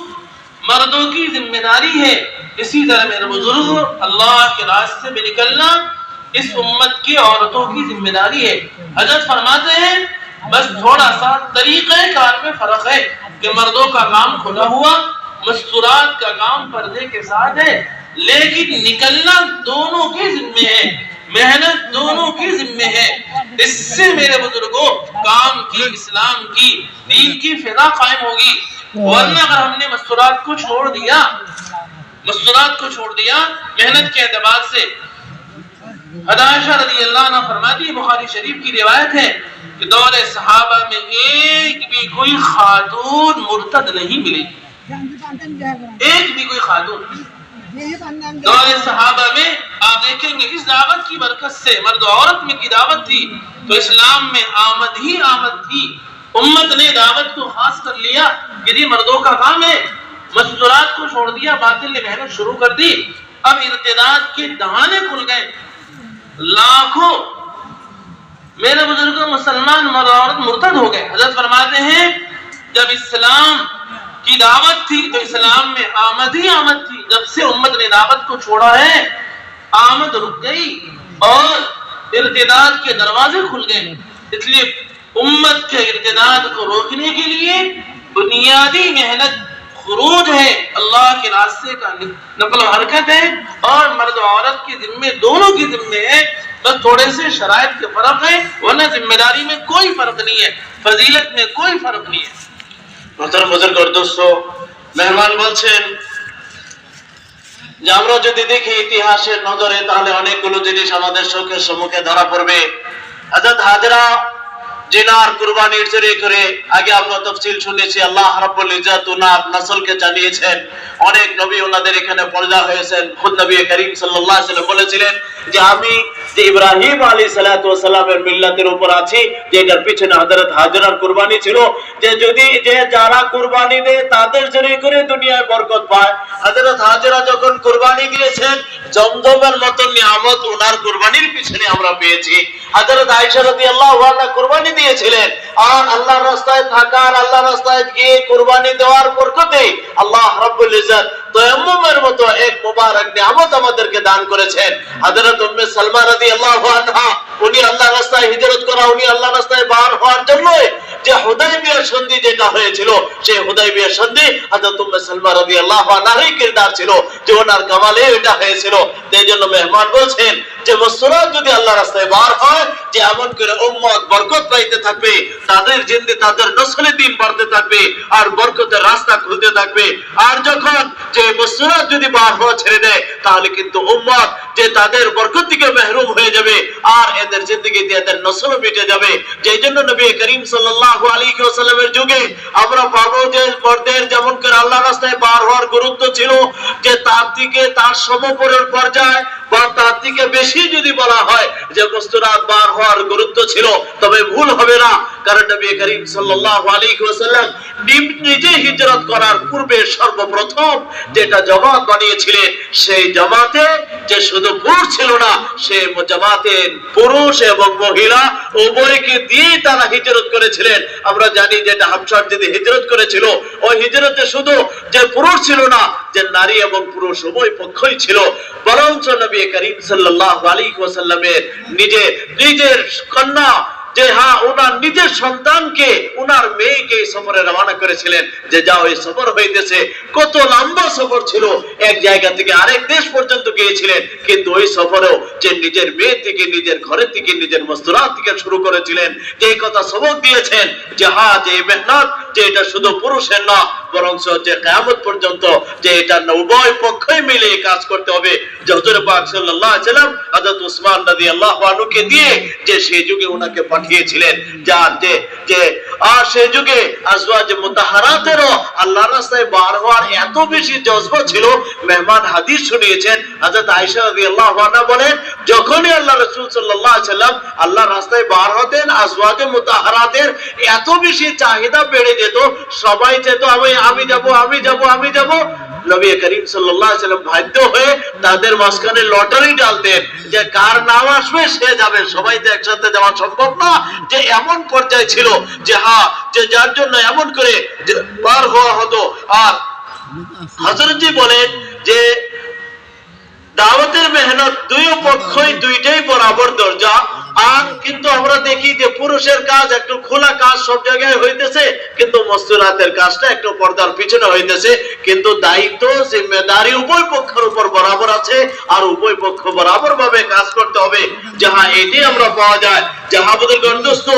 مردوں کی ذمہ داری ہے۔ اسی طرح میرے بزرگوں اللہ کے راستے میں نکلنا اس امت کی عورتوں کی ذمہ داری ہے۔ حضرت فرماتے ہیں بس تھوڑا سا طریقہ کار میں فرق ہے کہ مردوں کا کام کھلا ہوا، مستورات کا کام پردے کے ساتھ ہے، لیکن نکلنا دونوں کی ذمہ ہے، محنت دونوں کی ذمہ ہے۔ اس سے میرے بزرگوں کام کی، اسلام کی، دین کی فضا قائم ہوگی۔ ورنہ اگر ہم نے مستورات کو چھوڑ دیا محنت کے اعتبار سے، حضرت عائشہ رضی اللہ عنہ فرماتی ہے، بخاری شریف کی روایت ہے کہ دور صحابہ میں ایک بھی کوئی خاتون مرتد نہیں ملی، ایک بھی کوئی خاتون۔ دور صحابہ میں آپ دیکھیں گے اس دعوت کی برکت سے مرد و عورت میں کی دعوت تھی تو اسلام میں آمد ہی آمد تھی۔ امت نے دعوت کو خاص کر لیا کہ یہ مردوں کا کام ہے، مستورات کو چھوڑ دیا، باطل نے محنت شروع کر دی۔ اب ارتداد کے دہانے کھل گئے، لاکھوں میرے بزرگوں مسلمان مرد و عورت مرتد ہو گئے۔ حضرت فرماتے ہیں جب اسلام کی دعوت تھی تو اسلام میں آمد ہی آمد تھی، جب سے امت نے دعوت کو چھوڑا ہے آمد رک گئی اور ارتداد کے دروازے کھل گئے۔ اس لیے امت کے ارتداد کو روکنے کے لیے بنیادی محنت خروج ہے، اللہ کے راستے کا نقل و حرکت ہے، اور مرد و عورت کی ذمہ دونوں کی ذمہ ہے، بس تھوڑے سے شرائط کے فرق ہے، ورنہ ذمہ داری میں کوئی فرق نہیں ہے، فضیلت میں کوئی فرق नहीं है। محتরম বুজুর্গ আর দোস্ত মেহমান বলছেন যে আমরা যদি দেখি ইতিহাসের নজরে তাহলে অনেকগুলো জিনিস আমাদের চোখের সম্মুখে ধরা পড়বে। হযরত হাজরা জিনার কুরবানির জন্য করে আগে আমরা তাফসীল শুনেছি, আল্লাহ রাব্বুল ইজ্জত উনার নসলকে জানিয়েছেন, অনেক নবী ওনাদের এখানে পয়দা হয়েছেন। খুদ নবী করিম সাল্লাল্লাহু আলাইহি ওয়াসাল্লাম বলেছিলেন যে আমি যে ইব্রাহিম আলাইহিস সালাতু ওয়াস সালামের মিল্লাতের উপর আছি, যে এটার পিছনে হযরত হাজরার কুরবানি ছিল, যে যদি যে যারা কুরবানি দেয় তাদের জন্য করে দুনিয়ায় বরকত পায়। হযরত হাজরা যখন কুরবানি দিয়েছেন জমজমের মতো নিয়ামত ওনার কুরবানির পিছনে আমরা পেয়েছি। হযরত আয়েশা রাদিয়াল্লাহু আনহা কুরবানি দিয়েছিলেন, আর আল্লাহর রাস্তায় থাকার, আল্লাহর রাস্তায় গিয়ে কুরবানি দেওয়ার বরকতে আল্লাহ রাব্বুল ইজ্জত তায়াম্মুমের মতো এক মুবারক নিয়ামত আমাদেরকে দান করেছেন। হযরত উম্মে সালমা রাদিয়াল্লাহু আনহা উনি আল্লাহর রাস্তায় হিজরত করা, উনি আল্লাহর রাস্তায় বার হওয়ার জন্য যে হুদায়বিয়ার সন্ধি যেটা হয়েছিল, সেই হুদায়বিয়ার সন্ধি হযরত উম্মে সালমা রাদিয়াল্লাহু আনহারই কিরদার ছিল, যে ওনার কামালে এটা হয়েছিল। এই জন্য মেহমান বলছেন যে মুসলমান যদি আল্লাহর রাস্তায় বার হয় যে এমন করে উম্মত বরকত পাইতে থাকবে, তাদের জিন্দে তাদের নসলে দিন বাড়তে থাকবে আর বরকতের রাস্তা খুলতে থাকবে। আর যখন যে মুসলমান যদি বার হওয়া ছেড়ে দেয় তাহলে কিন্তু উম্মত যে তাদের বরকত থেকে মাহরুম হয়ে যাবে আর এদের জিন্দেগিতে এদের নসল মিটে যাবে। যেই জন্য নবী করিম সাল্লাল্লাহু আলাইহি ওয়াসাল্লামের যুগে আমরা পাবো যে মর্দের যেমন করে আল্লাহর রাস্তায় বার হওয়ার গুরুত্ব ছিল, যে তার দিকে তার সমপরের পর্যায় বা তার থেকে বেশি যদি বলা হয় যে মুস্তারাত বার হওয়ার গুরুত্ব ছিল তবে ভুল হবে না। কারণ নবী করিম সাল্লাল্লাহু আলাইহি ওয়াসাল্লাম নিজে হিজরত করার পূর্বে সর্বপ্রথম যেটা জামাত বানিয়েছিলেন, সেই জামাতে যে শুধু পুরুষ ছিল না, সেই জামাতে পুরুষ এবং মহিলা উভয়কে দিয়ে তারা হিজরত করেছিলেন। আমরা জানি যে হাবশার যদি হিজরত করেছিল, ওই হিজরতে শুধু যে পুরুষ ছিল না, যে নারী এবং পুরুষ উভয় পক্ষই ছিল। বরঞ্চ নবী করিম সাল্লাল্লাহু আলাইহি ওয়াসাল্লামের নিজের কন্যা যে হ্যাঁ ওনার নিজের সন্তানকে ওনার মেয়েকে এই সফরে রওনা করেছিলেন যে যাও এই সফর হইতেছে। কত লম্বা সফর ছিল, এক জায়গা থেকে আরেক দেশ পর্যন্ত গিয়েছিলেন, কিন্তু ওই সফরেও যে নিজের মেয়ে থেকে, নিজের ঘরের থেকে, নিজের মস্তুরাত থেকে শুরু করেছিলেন, যে এই কথা সবক দিয়েছেন যে হ্যাঁ যে এই মেহনত যে এটা শুধু পুরুষের না, বরং যে কিয়ামত পর্যন্ত যে এটা উভয় পক্ষই মিলে কাজ করতে হবে। যে হুজুর পাক সাল্লাল্লাহু আলাইহি ওয়াসাল্লাম হযরত উসমান রাদিয়াল্লাহু আনহুকে দিয়ে যে সেই যুগে ওনাকে পাঠিয়েছিলেন, যার যে আর সেই যুগে আজওয়াজ মুতাহহারাতেরও আল্লাহর রাস্তায় বার হওয়ার এত বেশি জজবা ছিল। মেহমান হাদিস শুনিয়েছেন হযরত আয়েশা রাদিয়াল্লাহু আনহা বলেন, যখনই আল্লাহ রাসূল সাল্লাল্লাহু আলাইহি ওয়াসাল্লাম আল্লাহর রাস্তায় বার হতেন, আজওয়াজ মুতাহহারাতের এত বেশি চাহিদা বেড়ে যেত, সবাই যেত আমি যাব আমি যাব আমি যাব। নবী করিম সাল্লাল্লাহু আলাইহি ওয়াসাল্লাম বাধ্য হয়ে তাদের মাঝখানে লটারি ডালতেন যে কার নাম আসবে সে যাবে, সবাই তো একসাথে যাওয়া সম্ভব না। যে এমন পর্যায়ে ছিল যে হ্যাঁ যে যার জন্য এমন করে বার হওয়া হতো। আর হযরতজি বলেন যে দাওয়াতের মেহনত দুই পক্ষই দুইটাই বরাবর দরজা। আর কিন্তু আমরা দেখি যে পুরুষের কাজ একটু খোলা কাজ সব জায়গায় হইতেছে, কিন্তু মস্তুরাতের কাজটা একটু পর্দার পিছনে হইতেছে। কিন্তু দায়িত্ব জিম্মেদারি উভয় পক্ষের উপর বরাবর আছে, আর উভয় পক্ষ বরাবর ভাবে কাজ করতে হবে। যাহা এটি আমরা পাওয়া যায় যাহাবুদের গর্দস্ত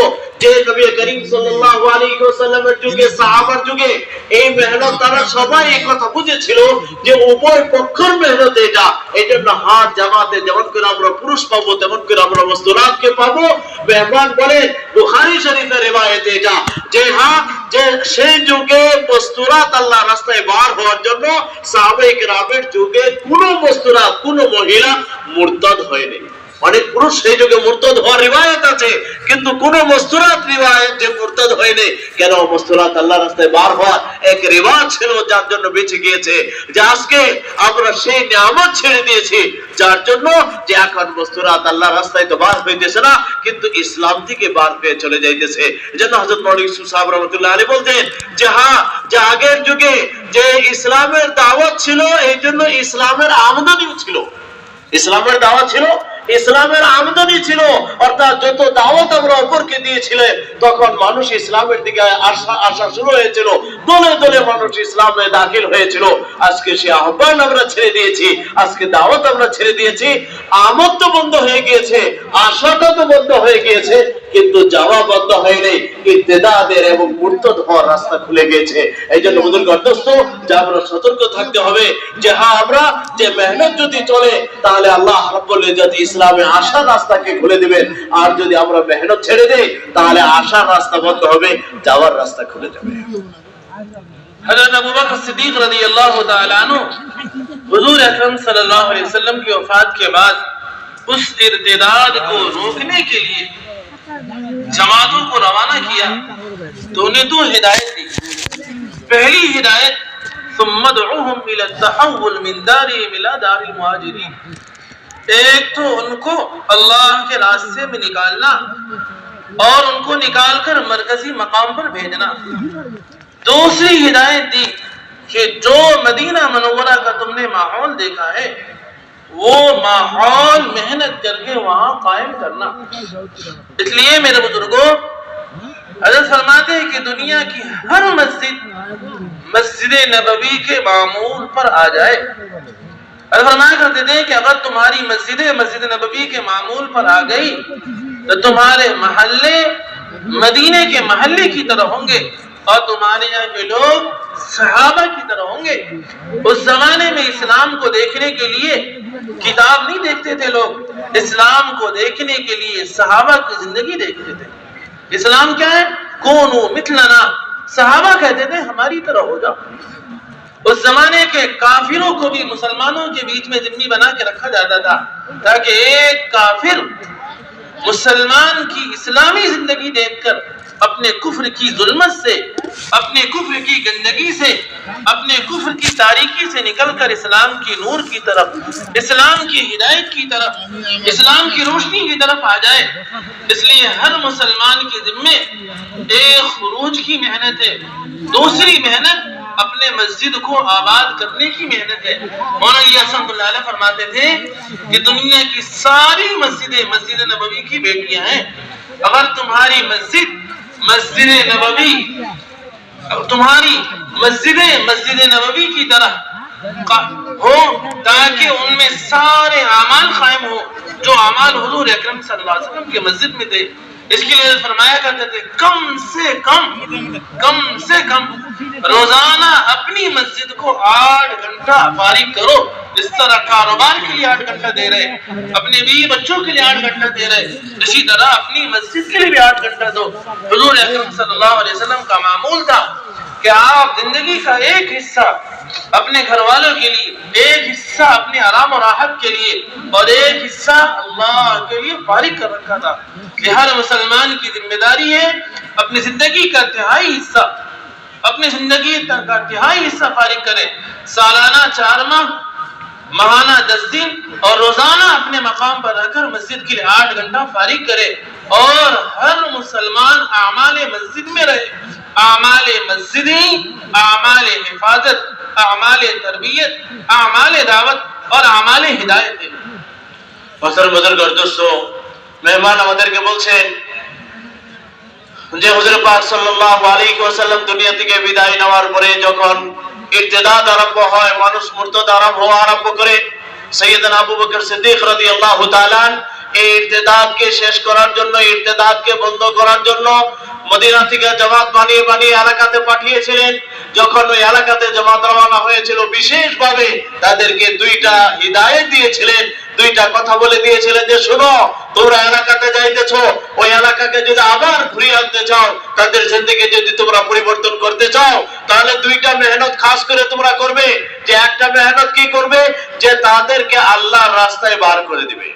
যে নবী করিম সাল্লাল্লাহু আলাইহি ওয়াসাল্লামের যুগে, সাহাবার যুগে এই মেহনত তারা সবাই এই কথা বুঝেছিল যে উভয় পক্ষের মেহনত এটা। এই জন্য হাত জামাতে যেমন করে আমরা পুরুষ পাবো, তেমন করে আমরা মস্তুরাতকে পাবো। মেহমান বলেন বুখারী শরীফের রিওয়ায়াত এটা যে হ্যাঁ যে সেই যুগে মস্তুরাত আল্লাহর রাস্তায় বার হওয়ার জন্য সাহাবায়ে কেরামের যুগে কোনো মস্তুরাত, কোনো মহিলা মুরতাদ হয়নি। অনেক পুরুষ সেই যুগে মুরতাদ হওয়ার রিওয়ায়াত আছে, কিন্তু কোন মস্তুরাত রিওয়ায়াত যে মুরতাদ হয়নি। কেন? মস্তুরাত আল্লাহর রাস্তায় বার হওয়ার এক রিওয়াজ ছিল, যার জন্য বেঁচে গিয়েছে। যে আজকে আমরা সেই নিয়ামত ছেড়ে দিয়েছি, যার জন্য যে এখন মস্তুরাত আল্লাহর রাস্তায় তো বার হইতেছে না, কিন্তু ইসলাম থেকে বার হয়ে চলে যাইতেছে। এজন্য হযরত মাওলানা ইউসুফ সাহেব রাহমাতুল্লাহ আলাইহি বলতেন যে হ্যাঁ যে আগের যুগে যে ইসলামের দাওয়াত ছিল, এই জন্য ইসলামের আমদানিও ছিল। ইসলামের দাওয়াত ছিল, ইসলামের আমদানি ছিল, অর্থাৎ যত দাওয়াত আমরা অপরকে দিয়েছিলেন তখন মানুষ ইসলামের দিকে আসা শুরু হয়েছিল, দলে দলে মানুষ ইসলামে দাখিল হয়েছিল। আজকে সে আহ্বান আমরা ছেড়ে দিয়েছি, আজকে দাওয়াত আমরা ছেড়ে দিয়েছি, আমদ তো বন্ধ হয়ে গিয়েছে, আশাটা তো বন্ধ হয়ে গিয়েছে, কিন্তু যাওয়া বন্ধ হয়নি। ইরতিদাদের এবং মুরতাদ হওয়ার রাস্তা খুলে গিয়েছে। এই জন্য হুজুর গর্দস্ত যে আমরা সতর্ক থাকতে হবে যে হ্যাঁ আমরা যে মেহনত যদি চলে তাহলে আল্লাহ রাব্বুল ইজ্জত ইসলামে আসার রাস্তাকে খুলে দিবেন। আর যদি আমরা মেহনত ছেড়ে দেই তাহলে আসার রাস্তা বন্ধ হবে, যাওয়ার রাস্তা খুলে যাবে। हज़रत अबू बकर सिद्दीक रज़ियल्लाहु ताला अन्हु हुजूर अकरम सल्लल्लाहु अलैहि वसल्लम की वफात के बाद उस इर्तिदाद को रोकने के लिए जमातों को रवाना किया तो उन्हें दो हिदायत दी। पहली हिदायत सुम्मा दुऊहुम इला तहव्वुल मिन दारिहिम इला दारिल मुहाजिरीन, एक तो उनको अल्लाह के रास्ते में निकालना और उनको निकालकर मरकजी मकाम पर भेजना। दूसरी हिदायत दी कि जो मदीना मनव्वरा का तुमने माहौल देखा है वो माहौल मेहनत करके वहां कायम करना। इसलिए मेरे बुजुर्गों हज़रत फरमाते हैं कि दुनिया की हर मस्जिद मस्जिद नबवी के मामूल पर आ जाए। फरमाया करते थे कि अगर तुम्हारी मस्जिद नबवी के मामूल पर आ गई तो तुम्हारे महल्ले मदीने के महल्ले की तरह होंगे और तुम्हारे यहाँ के लोग सहाबा की तरह होंगे। उस जमाने में इस्लाम को देखने के लिए किताब नहीं देखते थे लोग, इस्लाम को देखने के लिए सहाबा की जिंदगी देखते थे। इस्लाम क्या है? कौनो मिथलना, सहाबा कहते थे हमारी तरह हो जाओ। उस जमाने के काफिरों को भी मुसलमानों के बीच में जिम्मी बना के रखा जाता था ताकि एक काफिर मुसलमान की इस्लामी जिंदगी देखकर अपने कुफ्र की जुल्मत से, अपने कुफ्र की गंदगी से, अपने कुफ्र की तारीकी से निकलकर इस्लाम की नूर की तरफ, इस्लाम की हिदायत की तरफ, इस्लाम की रोशनी की तरफ आ जाए। इसलिए हर मुसलमान के जिम्मे एक खुरूज की मेहनत है, दूसरी मेहनत अपने मस्जिद को आबाद करने की मेहनत है। मौलाना फरमाते थे कि दुनिया की सारी मस्जिदें मस्जिद नबवी की बेटियां हैं, अगर तुम्हारी मस्जिद मस्जिद नबवी, तुम्हारी मस्जिदें मस्जिद नबवी की तरह हो, ताकि उनमें सारे अमाल कायम हो जो अमाल हुजूर अकरम सल्लल्लाहु अलैहि वसल्लम के मस्जिद में थे। इसके लिए फरमाया करते थे कम से कम रोजाना अपनी मस्जिद को 8 घंटा फारिग करो। इस तरह कारोबार के लिए 8 घंटा दे रहे, अपने बीवी बच्चों के लिए 8 घंटा दे रहे, इसी तरह अपनी मस्जिद के लिए भी 8 घंटा दो। हुजूर अकरम सल्लल्लाहु अलैहि वसल्लम का मामूल था कि आप जिंदगी का एक हिस्सा अपने घर वालों के लिए, एक हिस्सा अपने आराम और राहत के लिए और एक हिस्सा अल्लाह के लिए फारिग कर रखा था। कि हर मुसलमान की जिम्मेदारी है अपनी जिंदगी का तिहाई हिस्सा, अपनी जिंदगी का तिहाई हिस्सा फारिग करे। सालाना 4 माह, महाना 10 दिन और रोजाना अपने मकाम पर रहकर मस्जिद के लिए 8 घंटा फारिग करे। और हर मुसलमान आमाले मस्जिद में रहे। आमाले मस्जिदी, आमाले हिफाजत, आमाले तरबियत, आमाले दावत और आमाले हिदायत है। बुजुर्ग और दोस्तों, मेहमान আমাদেরকে বলছেন যে হুজুর পাক সাল্লাল্লাহু আলাইহি ওয়াসাল্লাম দুনিয়া থেকে বিদায় নেওয়ার পরে যখন ইরতিদাদ আরম্ভ হয়, মানুষ মুরতাদ আরম্ভ করে, সাইয়েদনা আবু বকর সিদ্দিক রাদিয়াল্লাহু তাআলা এই ইরতিদাদকে শেষ করার জন্য, ইরতিদাদকে বন্ধ করার জন্য মদিনা থেকে জামাত বানিয়ে এলাকাতে পাঠিয়েছিলেন। যখন ওই এলাকাতে জামাত রওনা হয়েছিল, বিশেষভাবে তাদেরকে 2টা হিদায়াত দিয়েছিলেন, 2টা কথা বলে দিয়েছিলেন যে শোনো, তোমরা এলাকাতে যাইতেছো, ওই এলাকাকে যদি আবার ঘুরিয়ে আনতে চাও, তাদের জিন্দেগি যদি তোমরা পরিবর্তন করতে চাও, তাহলে 2টা মেহনত খাস করে তোমরা করবে। যে একটা মেহনত কি করবে, যে তাদেরকে আল্লাহর রাস্তায় বার করে দিবে।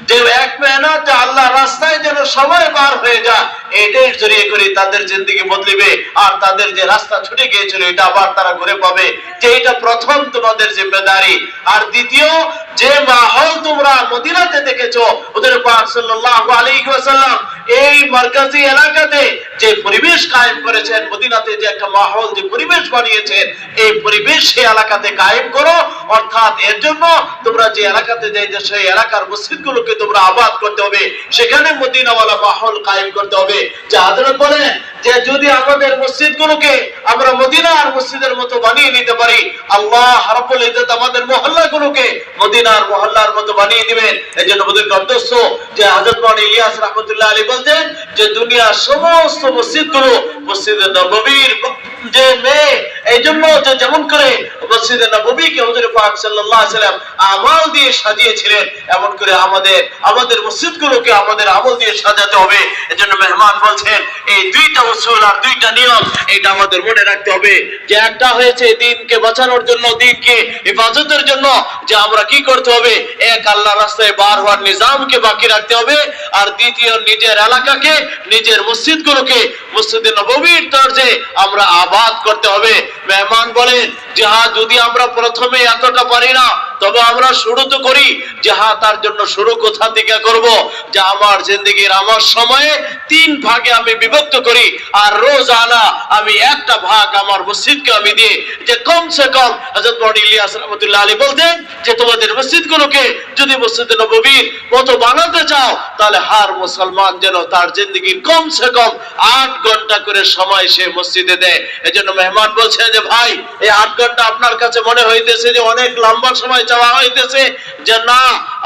যে এক মেহনত আল্লাহর রাস্তায় যেন সময় বার হয়ে যায়, এটাই জড়িয়ে করে তাদের জিন্দেগি বদলিবে আর তাদের যে রাস্তা ছুটে গিয়েছিল এটা আবার তারা ঘুরে পাবে। যে এটা প্রথম তোমাদের জিম্মেদারি। আর দ্বিতীয়, যে মাহল তোমরা মদিনাতে দেখেছো, ওদের পাক সাল্লাল্লাহু আলাইহি ওয়াসাল্লাম এই মার্কাজি এলাকাতে যে পরিবেশ কায়েম করেছেন, মদিনাতে যে একটা মাহল, যে পরিবেশ বানিয়েছেন, এই পরিবেশ সেই এলাকাতে কায়েম করো। অর্থাৎ এর জন্য তোমরা যে এলাকাতে যাইতেছো, সেই এলাকার মসজিদগুলোকে তোমরা আবাদ করতে হবে, সেখানে মদিনাওয়ালা মাহল কায়েম করতে হবে। যে হযরত বলেন যে যদি আমাদের মসজিদগুলোকে আমরা মদিনার মসজিদের মতো বানিয়ে নিতে পারি, আল্লাহ রাব্বুল ইজ্জত আমাদের মহল্লাগুলোকে মদিনার মহল্লার মতো বানিয়ে দিবেন। এজন্য বুজুর্গ অধ্যক্ষ যে হযরত মাওলানা ইলিয়াস রাহমাতুল্লাহ আলাইহি বলতেন যে দুনিয়ার সমস্ত মসজিদগুলো মসজিদে নববীর যে মেয়ে, এই জন্য যে যেমন করে মসজিদে নববীকে হুজুর পাক সাল্লাল্লাহু আলাইহি ওয়াসাল্লাম আমল দিয়ে সাজিয়েছিলেন, এমন করে আমাদের মসজিদগুলোকে আমাদের আমল দিয়ে সাজাতে হবে। এজন্য মেহমান বলছেন এই 2টা উসুল আর 2টা নিয়ম এটা আমাদের মনে রাখতে হবে। যে একটা হয়েছে দিনকে বাঁচানোর জন্য, দিনকে হেফাজতের জন্য, যে আমরা কি করতে হবে, এক আল্লাহর রাস্তায় বার হওয়ার নিজামকে বাকি রাখতে হবে। আর দ্বিতীয়, নিজের এলাকাকে, নিজের মসজিদগুলোকে মসজিদে নববীর তরজে আমরা আবাদ করতে হবে। মেহমান বলেন যে হ্যাঁ, যদি আমরা প্রথমে এতটা পারি না, তবে আমরা শুরু তো করি। যে হ্যাঁ, তার জন্য শুরু কোথা থেকে করব, যে আমার জিন্দেগির আমার সময়ে 3 ভাগে আমি বিভক্ত করি, আর রোজানা আমি একটা ভাগ আমার মসজিদকে আমি দিই। যে কমসে কম হযরত মাওলানা ইলিয়াস রাহমাতুল্লাহ আলাইহি বলতেন যে তোমাদের মসজিদগুলোকে যদি মসজিদে নববীর মতো বানাতে চাও, তাহলে হার মুসলমান যেন তার জিন্দেগির কমসে কম 8 ঘন্টা করে সময় সে মসজিদে দেয়। এজন্য মেহমান বলছেন যে ভাই, এই 8 ঘন্টা আপনার কাছে মনে হইতেছে যে অনেক লম্বা সময় চাওয়া হইতেছে। যে না,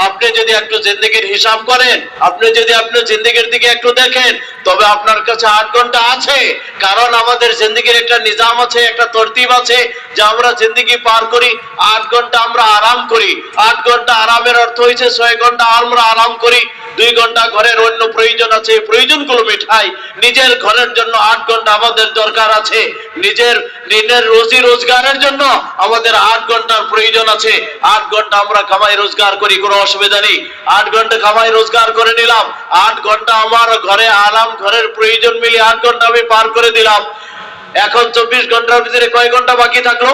আপনি যদি একটু জিন্দেগির হিসাব করেন, আপনি যদি আপনার জিন্দেগির দিকে একটু দেখেন, তবে আপনার কাছে 8 ঘন্টা আছে। কারণ আমাদের জিন্দেগির একটা নিজাম আছে, একটা তরতিব আছে, যে আমরা জিন্দেগি পার করি 8 ঘন্টা আমরা আরাম করি। 8 ঘন্টা আরামের অর্থ হইছে 6 ঘন্টা আমরা আরাম করি, 2 ঘন্টা ঘরের অন্য প্রয়োজন আছে, প্রয়োজনগুলো মেটাই। নিজের ঘরের জন্য 8 ঘন্টা আমাদের দরকার আছে, নিজের রোজি রোজগারের জন্য আমাদের 8 ঘন্টার প্রয়োজন আছে। 8 ঘন্টা আমরা কামাই রোজগার করি, কোনো অসুবিধা নেই। 8 ঘন্টা কামাই রোজগার করে নিলাম, 8 ঘন্টা আমার ঘরে আরাম, ঘরের প্রয়োজন মিলে 8 ঘন্টা আমি পার করে দিলাম। এখন 24 ঘন্টার ভিতরে কয় ঘন্টা বাকি থাকলো?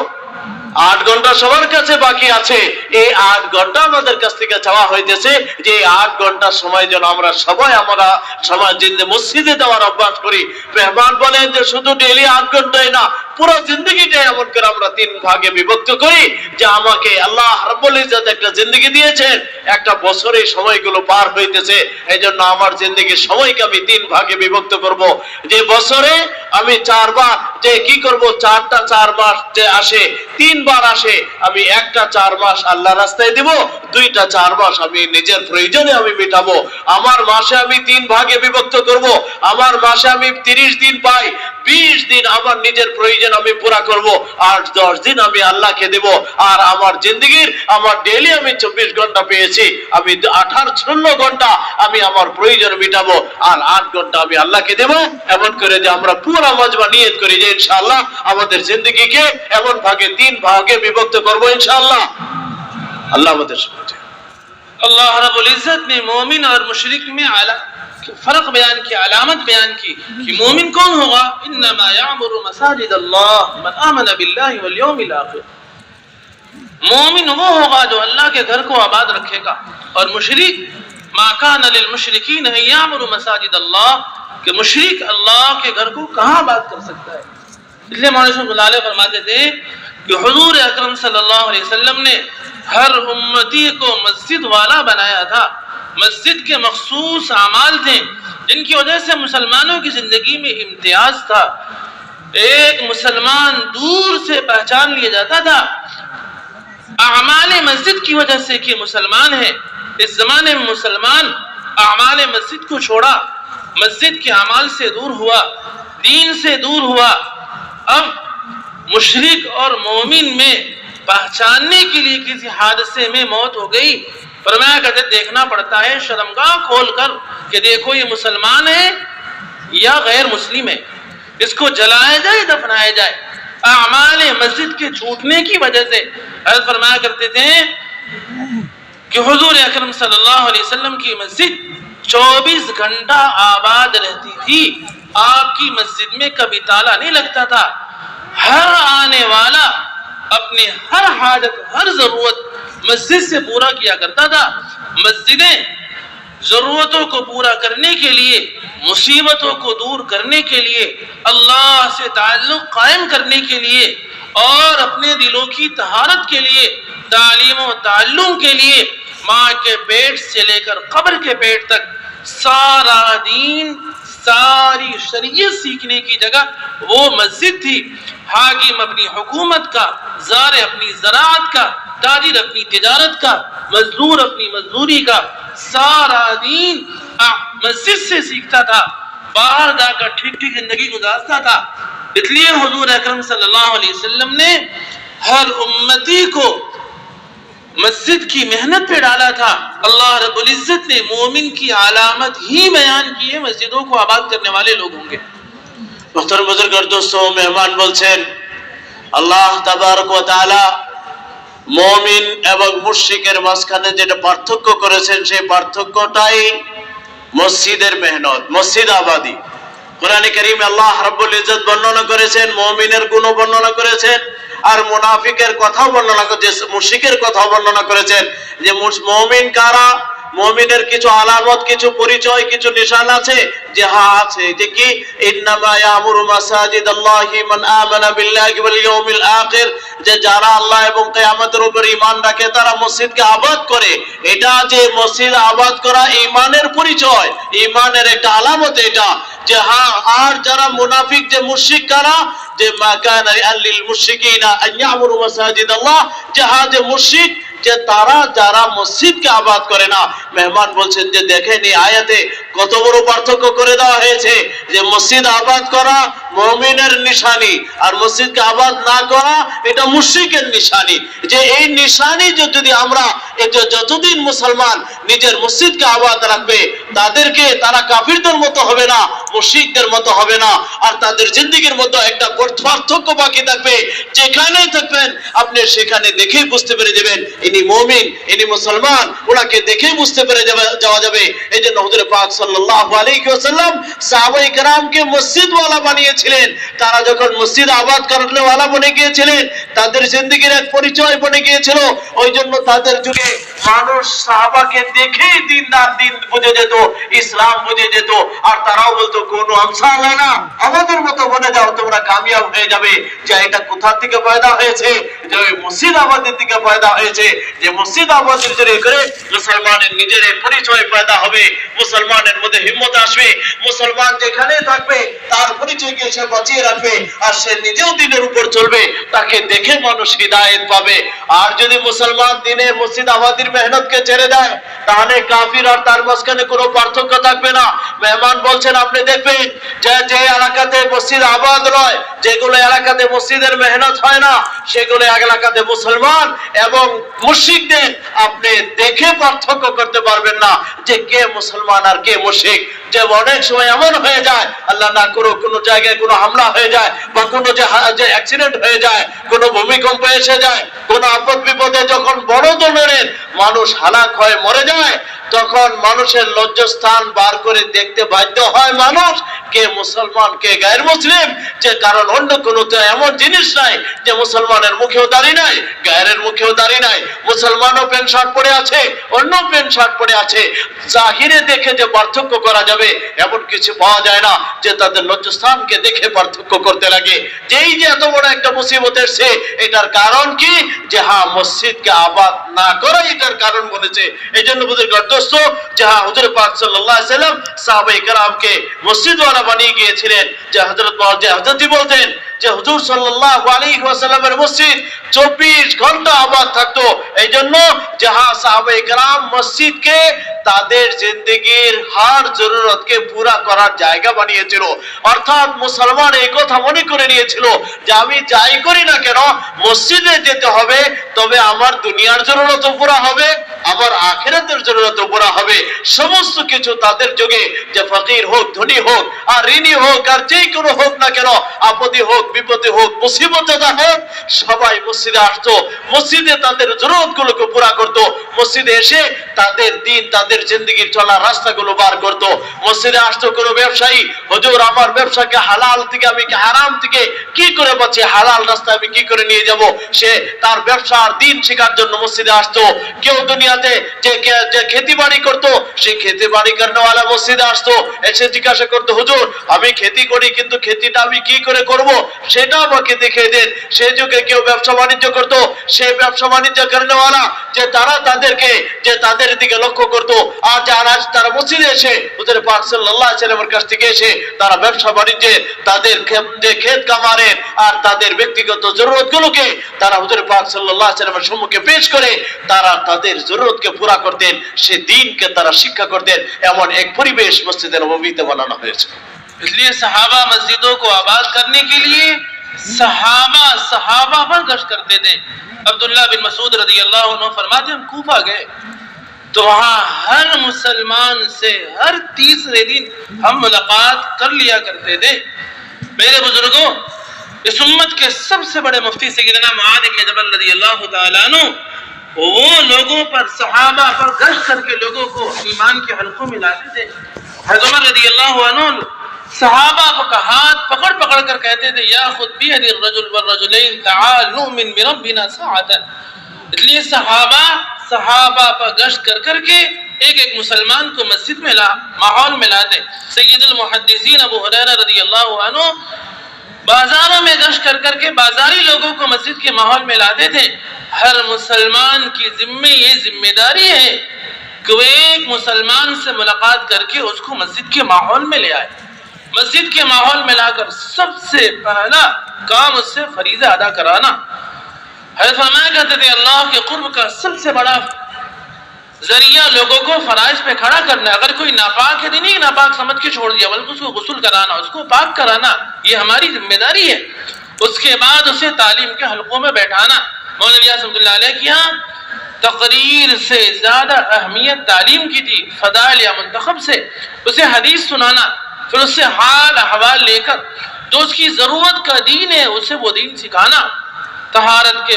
8 ঘন্টা সবার কাছে বাকি আছে। এই 8 ঘন্টা আমাদের কাছ থেকে চাওয়া হইতেছে যে 8 ঘন্টা সময় যেন আমরা সবাই আমরা সমাজ জিন্দে মসজিদে যাওয়ার অভ্যাস করি। মেহমান বলেন যে শুধু ডেইলি 8 ঘন্টাই না, পুরো জিন্দগিটাই এমন করে আমরা 3 ভাগে বিভক্ত করি যে আমাকে আল্লাহ রাব্বুল ইজ্জত একটা জিন্দগি দিয়েছেন, একটা বছরে সময়গুলো পার হইতেছে। এইজন্য আমার জিন্দগির সময়কে আমি 3 ভাগে বিভক্ত করব। যে বছরে আমি 4 বার যে কি করব, 4টা 4 মাস যে আসে 3 বার আসে, আমি একটা 4 মাস আল্লাহর রাস্তায় দেব, 2টা 4 মাস আমি নিজের প্রয়োজনে আমি মেটাবো। আমার মাসে আমি 3 ভাগে বিভক্ত করব। আমার মাসে আমি 30 দিন পাই, 20 দিন আমার নিজের প্রয়োজন আমি পুরা করব, আর 10 দিন আমি আল্লাহকে দেব। আর আমার জিন্দগির আমার ডেইলি আমি 24 ঘন্টা পেয়েছি, আমি 18 ঘন্টা আমি আমার প্রয়োজন মেটাবো, আর 8 ঘন্টা আমি আল্লাহকে দেব। এমন করে যে আমরা পুরো মজমা নিয়ত করি যে ইনশাআল্লাহ আমাদের জিন্দগিকে এমন ভাগে 3 ভাগে বিভক্ত করব ইনশাআল্লাহ। আল্লাহ আমাদের সাথে। अल्लाह रब्बुल इज्जत ने मोमिन और मुशरिक में फर्क बयान किया, अलामत बयान की कि मोमिन कौन होगा। इन्नमा यामुरु मसाजिद अल्लाह मन आमना बिल्लाहि वल यौमिल आखिर। मोमिन वो होगा जो अल्लाह के घर को आबाद रखेगा, और मुशरिक मा कान लिल मुशरिकीन अन यामुरु मसाजिद अल्लाह, कि मुशरिक अल्लाह के घर को कहां आबाद कर सकता है। इसलिए मौलाना रहमतुल्लाह अलैह फरमाते थे कि हुजूर अकरम सल्लल्लाहु अलैहि वसल्लम ने हर उम्मती को मस्जिद वाला बनाया था। मस्जिद के मखसूस अमाल थे जिनकी वजह से मुसलमानों की जिंदगी में इम्तियाज था। एक मुसलमान दूर से पहचान लिया जाता था अमाले मस्जिद की वजह से कि मुसलमान है। इस जमाने में मुसलमान अमाले मस्जिद को छोड़ा, मस्जिद के अमाल से दूर हुआ, दीन से दूर हुआ। अब मुशरिक और मोमिन में पहचानने के लिए किसी हादसे में मौत हो गई, फरमाया कहते देखना पड़ता है शर्मगाह खोलकर कि देखो ये मुसलमान है या गैर मुस्लिम है, इसको जलाया जाए दफनाया जाए। अमाले मस्जिद के छूटने की वजह से हज़रत फरमाया करते थे कि हुजूर अकरम सल्लल्लाहु अलैहि वसल्लम की मस्जिद 24 घंटा आबाद रहती थी। आपकी मस्जिद में कभी ताला नहीं लगता था। हर आने वाला अपने हर हाजत हर जरूरत मस्जिद से पूरा किया करता था। मस्जिदें जरूरतों को पूरा करने के लिए, मुसीबतों को दूर करने के लिए, अल्लाह से ताल्लुक कायम करने के लिए, और अपने दिलों की तहारत के लिए, तालीम व ताल्लुम के लिए, माँ के पेट से लेकर कब्र के पेट तक सारा दीन सारी शरीयत सीखने की जगह वो मस्जिद थी। हाकिम अपनी हुकूमत का, ज़ार अपनी ज़राअत का, ताजिर अपनी तिजारत का, मजदूर अपनी मजदूरी का, सारा दीन मस्जिद से सीखता था। बाहर जाकर ठीक ठीक जिंदगी गुजारता था। इसलिए हुजूर अकरम सल्लल्लाहु अलैहि वसल्लम ने हर उम्मती को मस्जिद की मेहनत पे डाला था। अल्लाह रब्बुल इज्जत ने मोमिन की अलामत ही बयान की है, मस्जिदों को आबाद करने वाले लोग होंगे। मुहतरम बुजुर्ग और दोस्तों, मेहमान বলছেন আল্লাহ তাবারক ওয়া তাআলা মুমিন এবং মুশরিকের মাঝখানে যেটা পার্থক্য করেছেন, সেই পার্থক্যটাই মসজিদের মেহনত, মসজিদ আবাদি। কোরআনে কারীমে আল্লাহ রাব্বুল ইজ্জত বর্ণনা করেছেন, মুমিনের গুণ বর্ণনা করেছেন, আর মুনাফিকের কথাও বর্ণনা করেছেন, মুশরিকের কথাও বর্ণনা করেছেন যে মুমিন কারা, মুমিনের কিছু আলামত, কিছু পরিচয়, কিছু নিশান আছে যে হ্যাঁ আছে, যে কি ইন্নামা ইয়ামুরু মাসাজিদাল্লাহি মান আমানা বিল্লাহি ওয়াল ইয়াউমিল আখির, যে যারা আল্লাহ এবং কিয়ামতের উপর ঈমান রাখে তারা মসজিদকে আবাদ করে। এটা যে মসজিদ আবাদ করা ঈমানের পরিচয়, ঈমানের একটা আলামত এটা। যে হ্যাঁ, আর যারা মুনাফিক যে মুশরিক কারা, যে মা কানা লিল মুশরিকিনা আন ইয়ামুরু মাসাজিদাল্লাহ, যে হ্যাঁ যে মুশরিক যে তারা যারা মসজিদকে আবাদ করে না। মেহমান বলছেন যে দেখেন এই আয়াতে কত বড় পার্থক্য করে দেওয়া হয়েছে, যে মসজিদ আবাদ করা মুমিনের নিশানি, আর মসজিদকে আবাদ না করা এটা মুশরিকের নিশানি। যে এই নিশানি যদি আমরা যতদিন মুসলমান নিজের মসজিদকে আবাদ রাখবে, তাদেরকে তারা কাফিরদের মতো হবে না, মুশরিকদের মতো হবে না, আর তাদের জিন্দেগির মধ্যে একটা পার্থক্য বাকি থাকবে। যেখানে থাকবেন আপনি সেখানে দেখেই বুঝতে পেরে যাবেন ইনি মুমিন, ইনি মুসলমান। ওনাকে দেখেই বুঝতে বুঝতে পেরে যাওয়া যাবে। এই জন্য হুজুর পাক সাল্লাল্লাহু আলাইহি ওয়াসাল্লাম সাহাবায়ে কেরামকে মসজিদওয়ালা বানিয়েছিলেন। তারা যখন মসজিদ আবাদ করানোওয়ালা বনে গিয়েছিলেন, তাদের জিন্দেগির এক পরিচয় বনে গিয়েছিল। ওই জন্য তাদের যুগে মানুষ সাহাবাকে দেখেই দিনদার দিন বুঝে যেত, ইসলাম বুঝে যেত। আর তারাও বলতো কোনো আমসাল না, আমাদের মতো বনে যাও, তোমরা কামিয়াব হয়ে যাবে। যে এটা কোথা থেকে পয়দা হয়েছে? যে ওই মসজিদ আবাদের থেকে পয়দা হয়েছে। যে মসজিদ আবাদের জন্য করে মুসলমানের নিজের পরিচয় পয়দা হবে, মুসলমানের মধ্যে হিম্মত আসবে, মুসলমান যেখানে থাকবে তার পরিচয়কে সে বাঁচিয়ে রাখবে, আর সে নিজেও দিনের উপর চলবে, তাকে দেখে মানুষ হিদায়েত পাবে। আর যদি মুসলমান দিনে মসজিদ আবাদের মেহনতকে ছেড়ে দেয়, তাহলে কাফির আর তার মাঝখানে কোনো পার্থক্য থাকবে না। মেহমান বলছেন, আপনি দেখবেন যে যে এলাকাতে মসজিদ আবাদ নয়, যেগুলো এলাকাতে মসজিদের মেহনত হয় না, সেগুলো এলাকাতে মুসলমান এবং মুশরিকদের আপনি দেখে পার্থক্য করতে পারবেন না যে কে মুসলমান আর কে মুশরিক। যে অনেক সময় এমন হয়ে যায়, আল্লাহ না করো, কোনো জায়গায় কোনো হামলা হয়ে যায়, বা কোনো যে অ্যাক্সিডেন্ট হয়ে যায়, কোনো ভূমিকম্প এসে যায়, কোনো আপদ বিপদে যখন বড় ধরনের মানুষ হালাক হয়ে মরে যায়, তখন মানুষের লজ্জাস্থান বার করে দেখতে বাধ্য হয় মানুষ কে মুসলমান কে গায়ের মুসলিম। যে কারণ অন্য কোনো তো এমন জিনিস নাই যে মুসলমানের মুখেও দাড়ি নাই, গায়ের মুখেও দাড়ি নাই, মুসলমানও প্যান্ট শার্ট পরে আছে, অন্য প্যান্ট শার্ট পরে আছে। জাহিরে দেখে যে পার্থক্য করা যাবে এমন কিছু পাওয়া যায় না, যে তাদের লজ্জাস্থানকে দেখে পার্থক্য করতে লাগে। যেই যে এত বড় একটা মুসিবত এসেছে, এটার কারণ কি? যে হ্যাঁ, মসজিদকে আবাদ না করা এটার কারণ বলেছে। এই জন্য বুজুর্গ দোস্ত, যে হ্যাঁ, হুজুর পাক সাল্লাল্লাহু আলাইহি সাল্লাম সাহাবায়ে কেরামকে মসজিদওয়ালা বানিয়ে গিয়েছিলেন। যে হযরতজি বলতেন যে হুজুর সাল্লাল্লাহু আলাইহি ওয়াসাল্লামের মসজিদ 24 ঘন্টা আবাদ থাকতো। এই জন্য যে হ্যাঁ, সাহাবায়ে কেরাম মসজিদকে তাদের জিন্দেগির হার জরুরতকে পুরা করার জায়গা বানিয়েছিল। অর্থাৎ মুসলমান এই কথা মনে করে নিয়েছিল যে আমি যাই করি না কেন মসজিদে যেতে হবে, তবে আমার দুনিয়ার জরুরত পুরা হবে, আমার আখিরাতের জরুরত পুরা হবে। সমস্ত কিছু তাদের যুগে, যে ফকির হোক, ধনী হোক, আর ঋণী হোক, আর যে কোনো হোক না কেন, আপদে হোক, বিপদে হোক, মুসিবতে হোক, সবাই মসজিদে আসতো। মসজিদে তাদের জরুরত গুলোকে পুরা করতো। মসজিদে এসে তাদের দিন, তাদের জিন্দেগির চলার রাস্তাগুলো বার করতো। মসজিদে আসতো কোনো ব্যবসায়ী, হুজুর আমার ব্যবসাকে হালাল থেকে আমি হারাম থেকে কি করে বাঁচি, হালাল রাস্তা আমি কি করে নিয়ে যাব, সে তার ব্যবসার দিন শেখার জন্য মসজিদে আসতো। কেউ দুনিয়াতে যে খেতি বাড়ি করতো, সেই খেতি বাড়ি করানোওয়ালা মসজিদে আসতো, এসে জিজ্ঞাসা করতো, হুজুর আমি খেতি করি, কিন্তু খেতিটা আমি কি করে করব সেটা আমাকে দেখিয়ে দেন। সেই যুগে কেউ ব্যবসা বাণিজ্য করতো, সেই ব্যবসা বাণিজ্য করানোওয়ালা যে তারা তাদেরকে যে তাদের দিকে লক্ষ্য করতো। আর যারা তারা মসজিদে এসে হুজুর পাক সাল্লাল্লাহু আলাইহি ওয়াসাল্লামের কাছ থেকে এসে তারা ব্যবসা বাণিজ্যে তাদের ক্ষেত কামারের আর তাদের ব্যক্তিগত জরুরতগুলোকে তারা হুজুর পাক সাল্লাল্লাহু আলাইহি ওয়াসাল্লামের সম্মুখে পেশ করে তারা তাদের জরুরতকে পুরা করতেন, সে দিনকে তারা শিক্ষা করতেন। এমন এক পরিবেশ মসজিদে নববীতে বানানো হয়েছে। इसलिए सहाबा मस्जिदों को आबाद करने के लिए सहाबा पर गश्त करते थे। अब्दुल्लाह बिन मसूद रज़ियल्लाहु अन्हु फरमाते हम कूफा गए तो वहाँ हर मुसलमान से हर तीसरे दिन हम मुलाकात कर लिया करते थे। मेरे बुजुर्गों, इस उम्मत के सबसे बड़े मुफ्ती सय्यदना मुआद इब्न जबल रज़ियल्लाहु तआला अन्हु वो लोगों पर, सहाबा पर गश्त करके लोगों को ईमान के हलकों में लाते थे। हज़रत उमर रज़ियल्लाहु अन्हु सहाबा का हाथ पकड़ पकड़ कर कहते थे, या खुद भी बियदिर रजुल व रजुलैन तआल नुमिन बिरब्बिना साअतन। इसलिए सहाबा पर गश्त कर करके एक एक मुसलमान को मस्जिद में माहौल में लाते। सय्यदुल मुहद्दिसीन अबू हुरैरा रज़ियल्लाहु अन्हु बाजारों में गश्त कर करके बाजारी लोगों को मस्जिद के माहौल में लाते थे। हर मुसलमान की ये जिम्मेदारी है कि वो एक मुसलमान से मुलाकात करके उसको मस्जिद के माहौल में ले आए। मस्जिद के माहौल में लाकर सबसे पहला काम उससे फरीज़ा अदा कराना। हज़रत फरमाया करते थे अल्लाह के कुर्ब का सबसे बड़ा जरिया लोगों को फराइज पे खड़ा करना। अगर कोई नापाक है तो नहीं नापाक समझ के छोड़ दिया, बल्कि उसको गुस्ल कराना, उसको पाक कराना, ये हमारी जिम्मेदारी है। उसके बाद उसे तालीम के हलकों में बैठाना। मौलाना इलियास रहमतुल्लाह अलैह की यहाँ तकरीर से ज्यादा अहमियत तालीम की थी। फदाइल या मुंतखब से उसे हदीस सुनाना, फिर उससे हाल अहवाल लेकर जो उसकी जरूरत का दीन है उसे वो दीन सिखाना। तहारत के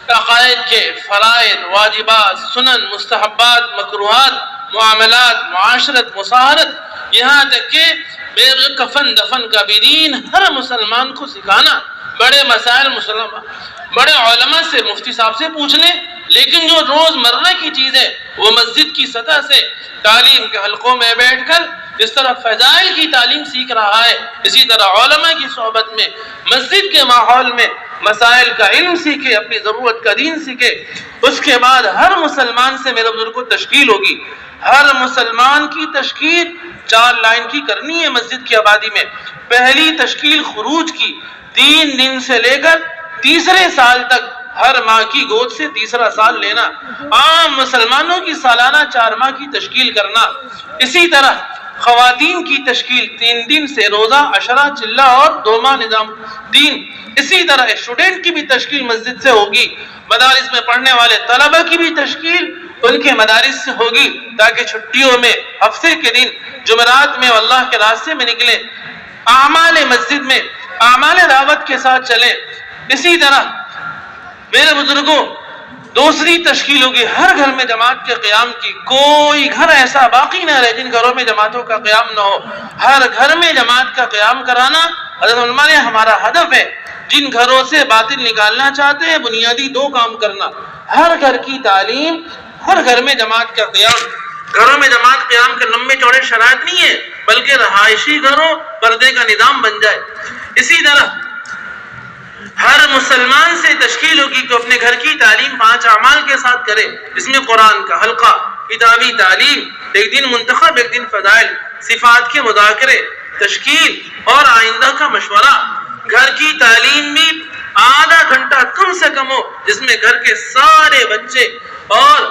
عقائد کے فرائض، واجبات، سنن، مستحبات، مکروہات، معاملات، معاشرت، مصاہرت، یہاں تک کہ کفن دفن کا بھی دین ہر مسلمان کو سکھانا۔ بڑے مسائل بڑے علماء سے، مفتی صاحب سے پوچھ لیں، لیکن جو روز مرہ کی چیز ہے وہ مسجد کی سطح سے تعلیم کے حلقوں میں بیٹھ کر اس طرح فضائل کی تعلیم سیکھ رہا ہے، اسی طرح علماء کی صحبت میں مسجد کے ماحول میں مسائل کا علم سیکھے، اپنی ضرورت کا دین سیکھے۔ اس کے بعد ہر مسلمان سے میرے بزرگ کو تشکیل ہوگی، ہر مسلمان کی تشکیل 4 لائن کی کرنی ہے مسجد کی آبادی میں۔ پہلی تشکیل خروج کی، 3 دن سے لے کر تیسرے سال تک ہر ماں کی گود سے تیسرا سال لینا، عام مسلمانوں کی سالانہ 4 ماہ کی تشکیل کرنا۔ اسی طرح خواتین کی تشکیل 3 دن سے روزہ، عشرہ، چلہ اور 2 ماہ نظام دین۔ اسی طرح اسٹوڈنٹ کی بھی تشکیل مسجد سے ہوگی، مدارس میں پڑھنے والے طلبہ کی بھی تشکیل ان کے مدارس سے ہوگی، تاکہ چھٹیوں میں، ہفتے کے دن، جمعرات میں اللہ کے راستے میں نکلیں، اعمال مسجد میں، اعمال دعوت کے ساتھ چلیں۔ اسی طرح میرے بزرگوں دوسری تشکیل ہوگی ہر گھر میں جماعت کے قیام کی۔ کوئی گھر ایسا باقی نہ رہے جن گھروں میں جماعتوں کا قیام نہ ہو، ہر گھر میں جماعت کا قیام کرانا حضرت علماء نے ہمارا ہدف ہے۔ جن گھروں سے باطل نکالنا چاہتے ہیں بنیادی 2 کام کرنا، ہر گھر کی تعلیم، ہر گھر میں جماعت کا قیام۔ گھروں میں جماعت قیام کے لمبے چوڑے شرائط نہیں ہے، بلکہ رہائشی گھروں پردے کا نظام بن جائے۔ اسی طرح ہر مسلمان سے تشکیل ہوگی تو اپنے گھر کی تعلیم 5 اعمال کے ساتھ کرے، اس میں قرآن کا حلقہ، کتابی تعلیم، ایک دن منتخب، ایک دن فضائل، صفات کے مذاکرے، تشکیل اور آئندہ کا مشورہ۔ گھر کی تعلیم بھی آدھا گھنٹہ کم سے کم ہو، جس میں گھر کے سارے بچے اور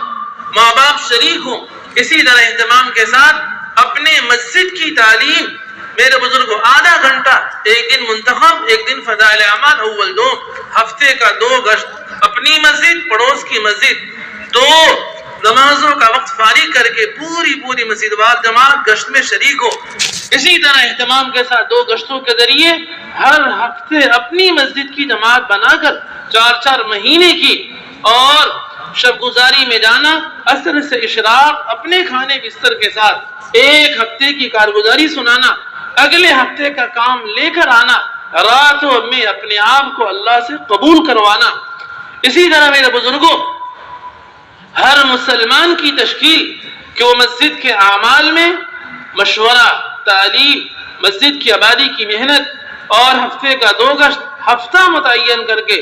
ماں باپ شریک ہوں۔ اسی طرح اہتمام کے ساتھ اپنے مسجد کی تعلیم میرے بزرگوں آدھا گھنٹہ، ایک دن منتخب، ایک دن فضائل اعمال، اول 2، ہفتے کا 2 گشت، اپنی مسجد، پڑوس کی مسجد، 2 نمازوں کا وقت فارغ کر کے پوری مسجد وار جماعت گشت میں شریک ہو۔ اسی طرح اہتمام کے ساتھ 2 گشتوں کے ذریعے ہر ہفتے اپنی مسجد کی جماعت بنا کر 4 مہینے کی، اور شب گزاری میں جانا، عصر سے اشراق اپنے کھانے بستر کے ساتھ 1 ہفتے کی کارگزاری سنانا، اگلے ہفتے کا کام لے کر آنا، راتوں میں اپنے آپ کو اللہ سے قبول کروانا۔ اسی طرح میرے بزرگوں ہر مسلمان کی تشکیل کہ وہ مسجد کے اعمال میں مشورہ، تعلیم، مسجد کی آبادی کی محنت اور ہفتے کا 2 گشت، ہفتہ متعین کر کے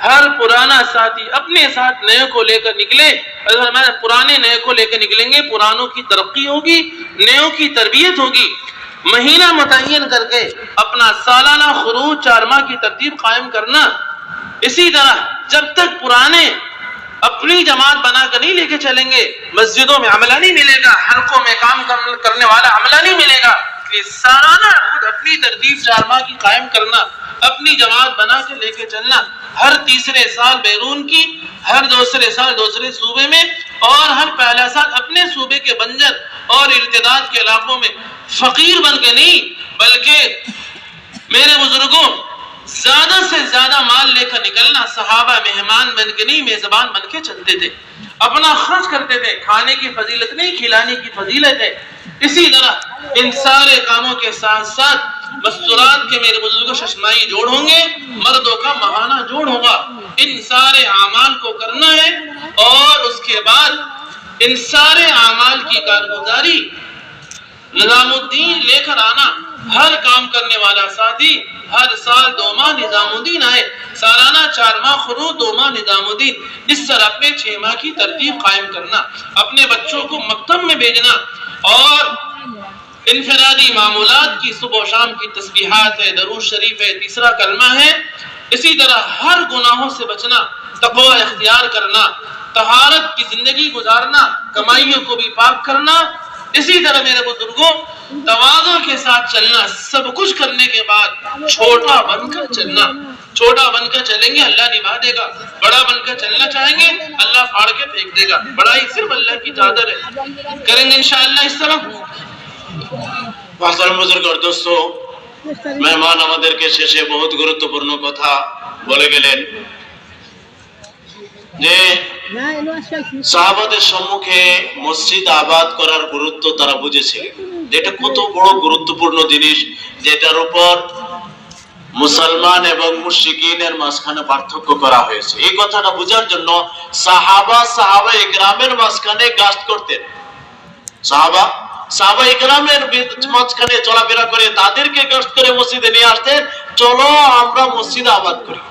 ہر پرانا ساتھی اپنے ساتھ نئے کو لے کر نکلے۔ پرانے نئے کو لے کر نکلیں گے، پرانوں کی ترقی ہوگی، نیوں کی تربیت ہوگی۔ مہینہ متعین کر کے اپنا سالانہ خروج 4 ماہ کی ترتیب قائم کرنا۔ اسی طرح جب تک پرانے اپنی جماعت بنا کر نہیں لے کے چلیں گے، مسجدوں میں عملہ نہیں ملے گا، حلقوں میں کام کرنے والا عملہ نہیں ملے گا۔ سالانہ خود اپنی ترتیب 4 ماہ کی قائم کرنا، اپنی جماعت بنا کے لے کے چلنا، ہر تیسرے سال بیرون کی، ہر دوسرے سال دوسرے صوبے میں، اور ہر پہلا سال اپنے صوبے کے بنجر اور ارتداد کے علاقوں میں فقیر بن کے نہیں، بلکہ میرے بزرگوں زیادہ سے زیادہ مال لے کر نکلنا۔ صحابہ مہمان بن کے نہیں، میزبان بن کے چلتے تھے، اپنا خرچ کرتے تھے، کھانے کی فضیلت نہیں، کھلانے کی فضیلت ہے۔ اسی طرح ان سارے کاموں کے ساتھ ساتھ مستورات کے میرے بزرگوں ششمائی جوڑ ہوں گے، مردوں کا ماہانہ جوڑ ہوگا۔ ان سارے اعمال کو کرنا ہے، اور اس کے بعد ان سارے اعمال کی کارگزاری نظام الدین لے کر آنا۔ ہر کام کرنے والا ساتھی ہر سال 2 ماہ نظام الدین آئے، سالانہ 4 ماہ خروج، 2 ماہ نظام الدین، اس طرح اپنے 6 ماہ کی ترتیب قائم کرنا، اپنے بچوں کو مکتب میں بھیجنا، اور انفرادی معمولات کی صبح و شام کی تسبیحات ہے، درود شریف ہے، تیسرا کلمہ ہے۔ اسی طرح ہر گناہوں سے بچنا، تقوی اختیار کرنا، طہارت کی زندگی گزارنا، کمائیوں کو بھی پاک کرنا۔ اسی طرح میرے بزرگوں تواضع کے ساتھ چلنا، سب کچھ کرنے کے بعد چھوٹا بن کر چلنا۔ چھوٹا بن کر چلیں گے اللہ نبھا دے گا، بڑا بن کر چلنا چاہیں گے اللہ پھاڑ کے پھینک دے گا۔ بڑائی صرف اللہ کی چادر ہے، کریں گے انشاءاللہ اس طرح۔ محترم বুজুর্গ আর দোস্ত, মেহমান আমাদেরকে শেষে বহুত গুরুত্বপূর্ণ কথা বলে গেলেন। যে সাহাবাদের সম্মুখে মসজিদ আবাদ করার গুরুত্ব তারা বুঝেছিলেন, এটা কত বড় গুরুত্বপূর্ণ জিনিস, যেটার উপর মুসলমান এবং মুশরিকিনের মাঝখানে পার্থক্য করা হয়েছে। এই কথাটা বোঝার জন্য সাহাবা ইকরামের মাঝখানে গাস্ট করতেন, সাহাবা ইকরামের মাঝখানে চলাফেরা করে তাদেরকে গাস্ট করে মসজিদে নিয়ে আসতেন, চলো আমরা মসজিদ আবাদ করি।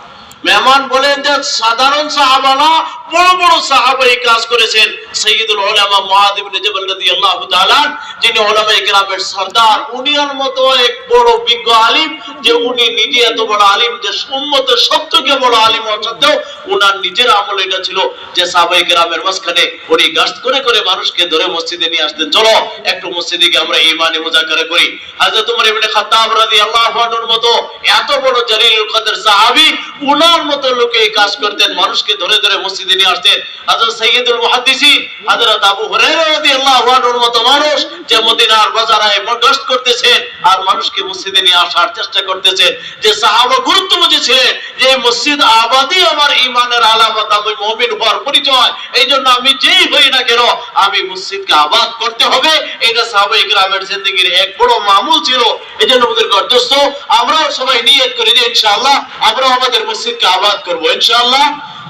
মেহমান বলেন যে সাধারণ সাহাবারা বড় বড় সাহাবা এই কাজ করেছেন। সাইয়্যিদুল উলামা মুআয ইবনে জাবাল রাদিয়াল্লাহু তাআলা, যিনি উলামায়ে কেরামের সরদার, উনির মতো এক বড় বিজ্ঞ আলিম, যে উনি নিজে এত বড় আলিম যে উম্মতের সবথেকে বড় আলিম হওয়া সত্ত্বেও উনার নিজের আমল এটা ছিল যে সাহাবায়ে কেরামের মাঝখানে উনি গাস্ত করে করে মানুষকে ধরে মসজিদে নিয়ে আসতেন, চলো একটু মসজিদে গিয়ে আমরা ঈমানি মুযাকারা করি। হযরত ওমর ইবনে খাত্তাব রাদিয়াল্লাহু আনহুর মতো এত বড় জলিলুল কদর সাহাবী, উনার মতো লোকে এই কাজ করতেন, মানুষকে ধরে ধরে মসজিদে নিয়ে আসতেন। হযরত সাইয়্যিদুল মুহাদ্দিসিন হযরত আবু হুরায়রা রাদিয়াল্লাহু আনহুর মতো মানুষ, যে মদিনার বাজারে গস্ত করতেছেন আর মানুষকে মসজিদে নিয়ে আসার চেষ্টা করতেছেন, যে সাহাবা গুরুত্ব বুঝেছিলেন যে মসজিদ আবাদই আমার ঈমানের আলামত, আমি মুমিন হওয়ার পরিচয়, এইজন্য আমি যেই হই না কেন আমি মসজিদকে আবাদ করতে হবে। এটা সাহাবায়ে কেরামের জিন্দেগীর এক বড় মামুল ছিল। এইজন্য আমাদের কর্তব্য, আমরাও সবাই নিয়ত করি যে ইনশাআল্লাহ আমরা আমাদের মসজিদকে আবাদ করব ইনশাআল্লাহ।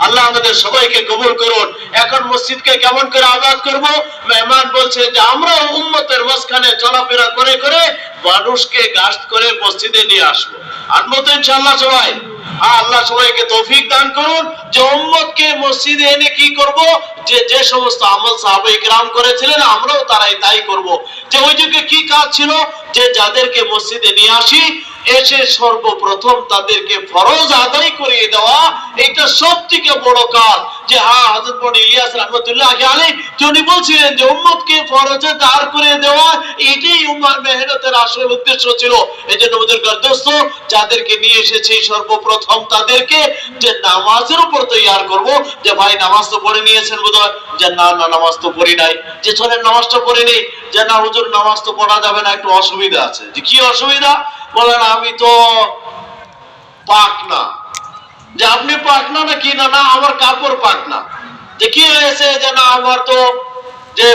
আল্লাহ আমাদের সবাইকে কবুল করুন। এখন মসজিদকে কেমন করে আবাদ করব? মেহমান বলছে যে আমরা উম্মতের মাঝখানে চলাফেরা করে করে মানুষকে গাস্ত করে মসজিদে নিয়ে আসবো, আনবো তো ইনশাআল্লাহ সবাই। আল্লাহ সবাইকে তৌফিক দান করুন যে উম্মতকে মসজিদে এনে কি করব, যে সমস্ত আমল সাহাবায়ে কেরাম করেছিলেন আমরাও তাই করব। যে ওই যুগে কি কাজ ছিল, যে যাদেরকে মসজিদে নিয়ে আসি এসে সর্বপ্রথম তাদেরকে ফরজ আদায় করিয়ে দেওয়া, এটা সবথেকে বড় কাজ। যে হযরত বড় ইলিয়াস রাহমাতুল্লাহি আলাইহি যিনি বলছিলেন যে উম্মতকে ফরজে দাঁড় করে দেওয়া, এটাই উম্মার মেহনতের আসল উদ্দেশ্য ছিল। এজন্য আমাদের কর্তব্য যাদেরকে নিয়ে এসেছি সর্বপ্রথম তাদেরকে যে নামাজের উপর তৈয়ার করব। যে ভাই নামাজ তো পড়ে নিয়েছেন বোধহয়, যে না নামাজ তো পড়ি নাই, যে চলেন নামাজটা পড়ে নেই, যে না হুজুর নামাজ তো পড়া যাবে না, একটু অসুবিধা আছে। যে কি অসুবিধা? বলেন আমি তো পাক না। যে আপনি পাক না কি? না না আমার কাপড় পাক না। যে কি হয়েছে? যে না আমার তো যে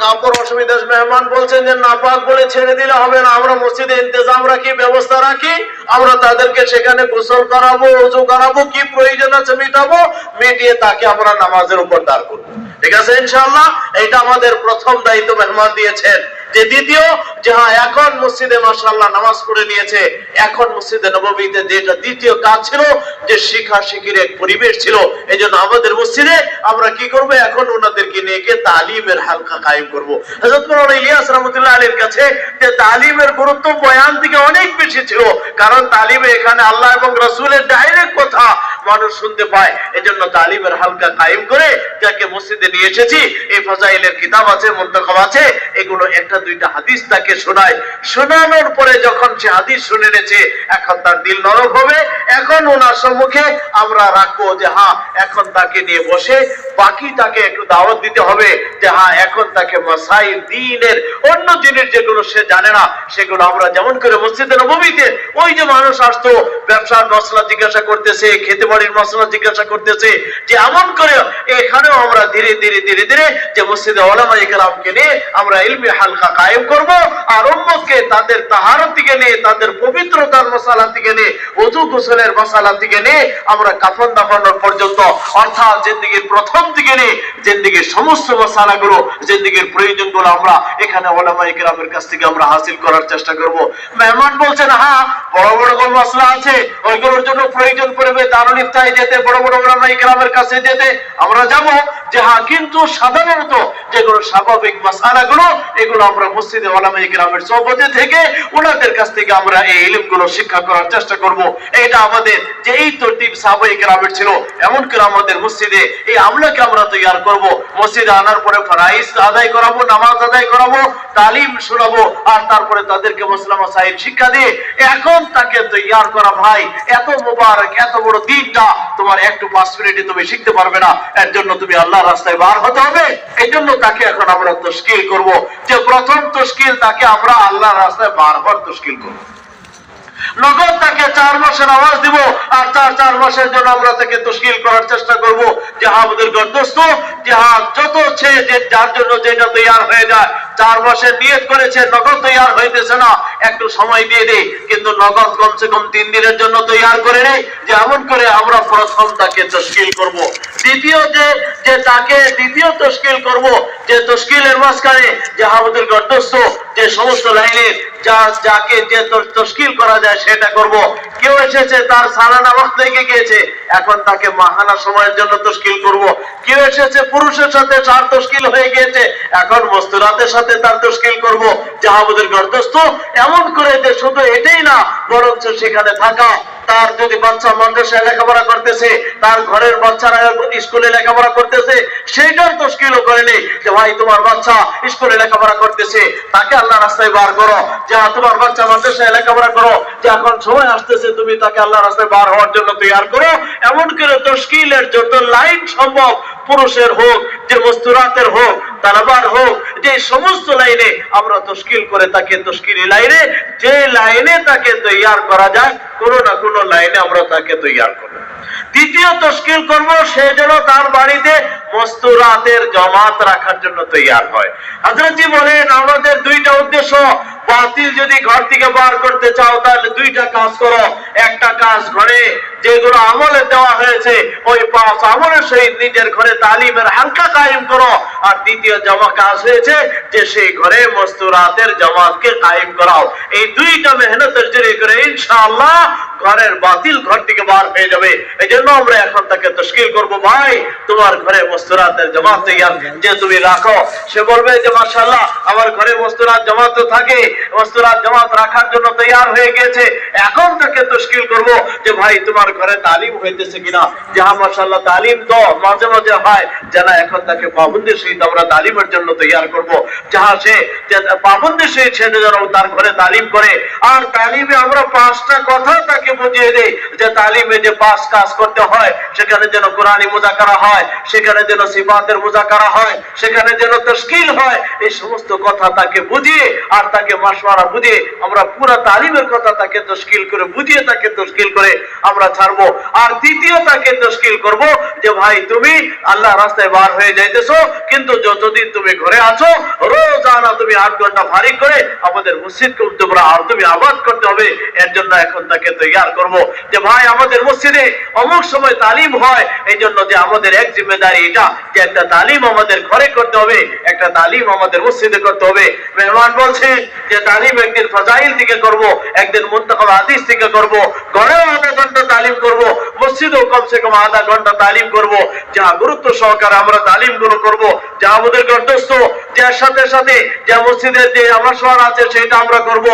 কাপড় অসুবিধা। মেহমান বলছেন যে না পাক বলে ছেড়ে দিলে হবে না, আমরা মসজিদে ইন্তজাম রাখি, ব্যবস্থা রাখি, আমরা তাদেরকে সেখানে গোসল করাবো, ওযু করাবো, কি প্রয়োজন আছে মেটাবো, মিটিয়ে তাকে আমরা নামাজের উপর দাঁড় করবো। ঠিক আছে ইনশাআল্লাহ, এটা আমাদের প্রথম দায়িত্ব মেহমান দিয়েছেন। যে দ্বিতীয়, যে হ্যাঁ এখন মসজিদে মাশাআল্লাহ নামাজ পড়ে নিয়েছে, এখন মসজিদে নববীতে যেটা দ্বিতীয় কাজ ছিল যে শিক্ষা শিক্ষির এক পরিবেশ ছিল। এইজন্য আমাদের মসজিদে আমরা কি করব, এখন ওনাদেরকে নিয়ে গিয়ে তালিমের হালকা কায়েম করব। হযরত মাওলানা ইলিয়াস রাহমাতুল্লাহ আলাইহির কাছে যে তালিমের গুরুত্ব বয়ান থেকে অনেক বেশি ছিল, কারণ তালিমে এখানে আল্লাহ এবং রাসূলের ডাইরেক্ট কথা মানুষ শুনতে পায়। এজন্য তালিমের হালকা কায়েম করে যাকে মসজিদে নিয়ে এসেছি, এই ফাজাইলের কিতাব আছে, মুনতাখাব আছে, এগুলো একটা দুইটা হাদিস তাকে শোনায়। শোনানোর পরে যখন সে হাদিস শুনে নেছে, এখন তার দিল নরম হবে। এখন ওনার সম্মুখে আমরা রাখবো যে হ্যাঁ এখন তাকে নিয়ে বসে বাকি তাকে একটু দাওয়াত দিতে হবে যে হ্যাঁ এখন তাকে মাসাইল দ্বীনের অন্য জিনিস যেগুলো সে জানে না সেগুলো আমরা যেমন করে মসজিদে নববীতে ওই যে মানুষ আসতো ব্যবসার মসলা জিজ্ঞাসা করতেছে, খেতে বাড়ির মসলা জিজ্ঞাসা করতেছে, যে এমন করে এখানেও আমরা ধীরে ধীরে ধীরে ধীরে যে মসজিদে উলামায়ে কেরামকে নিয়ে আমরা ইলমি হালকা কায়েম করব, আর উম্মতকে তাদের তাহারত থেকে নিয়ে, তাদের পবিত্রতার মশালা থেকে নিয়ে, ওযু গোসলের মশালা থেকে নিয়ে আমরা কাফন দাফনের পর্যন্ত, অর্থাৎ জিন্দেগির প্রথম থেকে নিয়ে জিন্দেগির সমস্ত মশালাগুলো, জিন্দেগির প্রয়োজনগুলো আমরা এখানে উলামায়ে কেরামের কাছ থেকে আমরা হাসিল করার চেষ্টা করব। মেহমান বলছেন হ্যাঁ বড় বড় কোন মশলা আছে, ওইগুলোর জন্য প্রয়োজন পড়বে দারুল ইফতায় যেতে, বড় বড় উলামায়ে কেরামের কাছে যেতে, আমরা যাব। যে হ্যাঁ কিন্তু সাধারণত যেগুলো স্বাভাবিক মশালাগুলো এগুলো আমরা মসজিদে উলামায়ে কেরামের সোহবতে থেকে ওনাদের কাছ থেকে আমরা এই ইলমগুলো শিক্ষা করার চেষ্টা করব। এটা আমাদের যে এই তরতিব সাহাবায়ে কেরামের ছিল, এমন করে আমাদের মসজিদে এই আমলাকে আমরা তৈয়ার করব। মসজিদে আনার পরে ফরাইজ আদায় করাবো, নামাজ আদায় করাবো, তালিম শোনাবো, আর তারপরে তাদেরকে মসলা মাসাইল শিক্ষা দিয়ে এখন তাকে তৈয়ার করা। ভাই এত মোবারক এত বড় দিনটা তোমার একটু 5 মিনিটে তুমি শিখতে পারবে না, এর জন্য তুমি আল্লাহর রাস্তায় বার হতে হবে। এই জন্য তাকে এখন আমরা তশকিল করব, যে প্রথম তশকিল তাকে আমরা আল্লাহর রাস্তায় বার হওয়ার তশকিল করব। নগদ তাকে 4 মাসের আওয়াজ দিব, আর 4 মাসের জন্য আমরা তাকে তশকিল করার চেষ্টা করব। যে আমাদের গর্দস্ত যে যত যে যার জন্য যেটা তৈয়ার হয়ে যায়, 4 মাসের নিয়ত করেছে, নগদ তৈয়ার হইতেছে না, একটু সময় দিয়ে দেই, কিন্তু নগদ কমসে কম 3 দিনের জন্য তৈয়ার করে নেই। যে এমন করে আমরা প্রথম তাকে তশকিল করব। দ্বিতীয় যে তাকে দ্বিতীয় তশকিল করব, যে তশকিলের মাঝখানে যে আমাদের গর্দস্ত যে সমস্ত লাইনের যাকে যে তশকিল করা যায় সেটা করব। কেউ এসেছে তার সালানা ওয়াক্ত লেগে গিয়েছে, এখন তাকে মাহানা সময়ের জন্য তশকিল করব। কেউ এসেছে পুরুষের সাথে তার তশকিল হয়ে গিয়েছে, এখন মস্তুরাতের সাথে তার তশকিল করব। যে আমাদের গর্দস্ত এমন করে যে শুধু এটাই না, বরঞ্চ সেখানে থাকা, তার যদি বাচ্চা মাদ্রাসায় লেখাপড়া করতেছে, তার ঘরের বাচ্চারা স্কুলে লেখাপড়া করতেছে, সেইটার তশকিলও করে নেই। যে ভাই তোমার বাচ্চা স্কুলে লেখাপড়া করতেছে, তাকে আল্লাহ রাস্তায় বার করো। যে তোমার বাচ্চা মাদ্রাসায় লেখাপড়া করো, যে এখন সময় আসতেছে, তুমি তাকে আল্লাহ রাস্তায় বার হওয়ার জন্য তৈয়ার করো। এমন করে তশকিলের যত লাইন সম্ভব, পুরুষের হোক, যে মস্তুরাতের হোক, তারাবার হোক, যে সমস্ত লাইনে আমরা তশকিল করে তাকে তশকিলি লাইনে, যে লাইনে তাকে তৈয়ার করা যায়, কোনো না কোনো লাইনে আমরা তাকে তৈয়ার করব। দ্বিতীয় তশকিল করব, সে যেন তার বাড়িতে মস্তুরাতের জামাত রাখার জন্য তৈয়ার হয়। হযরত জি বলেন, আমাদের 2টা উদ্দেশ্য। বাতিল যদি ঘর থেকে বার করতে চাও, তাহলে 2টা কাজ করো। একটা কাজ ঘরে যেগুলো আমলে দেওয়া হয়েছে, ওই 5 আমলের সহিত নিজের ঘরে তালিমের হালকা কায়েম করো। আর দ্বিতীয় কাজ হয়েছে যে সেই ঘরে মস্তুরাতের জামাতকে কায়েম করাও। এই 2টা মেহনতের জন্য করে ইনশাআল্লাহ ঘরের বাতিল ঘর থেকে বার হয়ে যাবে। এজন্য আমরা এখন তাকে তশকিল করব, ভাই তোমার ঘরে মস্তুরাতের জামাত তৈয়ার যে তুমি রাখো। সে বলবে যে মাশাআল্লাহ আমার ঘরে মস্তুরাত জামাত তো থাকে, মস্তুরাত জামাত রাখার জন্য তৈয়ার হয়ে গেছে। এখন তাকে তশকিল করব যে ভাই তোমার ঘরে তালিম হইতেছে কিনা। যে হ্যাঁ মাশাআল্লাহ তালিম তো মাঝে মাঝে হয়, জানা এখন তাকে পাবন্দির সহিত আমরা তালিমের জন্য তৈয়ার করব। যাহা সে পাবন্দির সহিত সে যেন তার ঘরে তালিম করে। আর তালিমে আমরা 5টা কথা তাকে বুঝিয়ে দেই, যে তালিমে যে 5 কাজ করতে হয়, সেখানে যেন কোরআনী মুযাকারা হয়, সেখানে যেন সিফাতের মুযাকারা হয়, সেখানে যেন তশকিল হয়। এই সমস্ত কথা তাকে বুঝিয়ে আর তাকে মাশওয়ারা বুঝিয়ে আমরা পুরো তালিমের কথা তাকে তশকিল করে বুঝিয়ে তাকে তশকিল করে আমরা ছাড়বো। আর দ্বিতীয় তাকে তশকিল করব যে ভাই তুমি আল্লাহ রাস্তায় বার হয়ে যাইতেছো, কিন্তু যতদিন তুমি ঘরে আছো রোজানা তুমি 8 ঘন্টা ফারিক করে আমাদের মসজিদকে তুমি আবাদ করতে হবে। এর জন্য এখন তাকে তৈয়ার করব যে ভাই আমাদের মসজিদে অমুক সময় তালিম হয়, এই জন্য যে আমাদের এক জিম্মেদারি এটা যে একটা তালিম আমাদের ঘরে করতে হবে, একটা তালিম আমাদের মসজিদে করতে হবে। মেহমান বলছে যে তালিম একদিন ফাজাইল থেকে করব, একদিন মুনতাকাল হাদিস থেকে করব, ঘরেও আধা ঘন্টা তালিম করব, মসজিদেও কমসে কম আধা ঘন্টা তালিম করব। যা গুরুত্ব সহকারে আমরা তালিম গুলো করব, যা আমাদের গর্দস্ত, যার সাথে সাথে যা মসজিদের যে মাশওয়ারা আছে সেটা আমরা করব।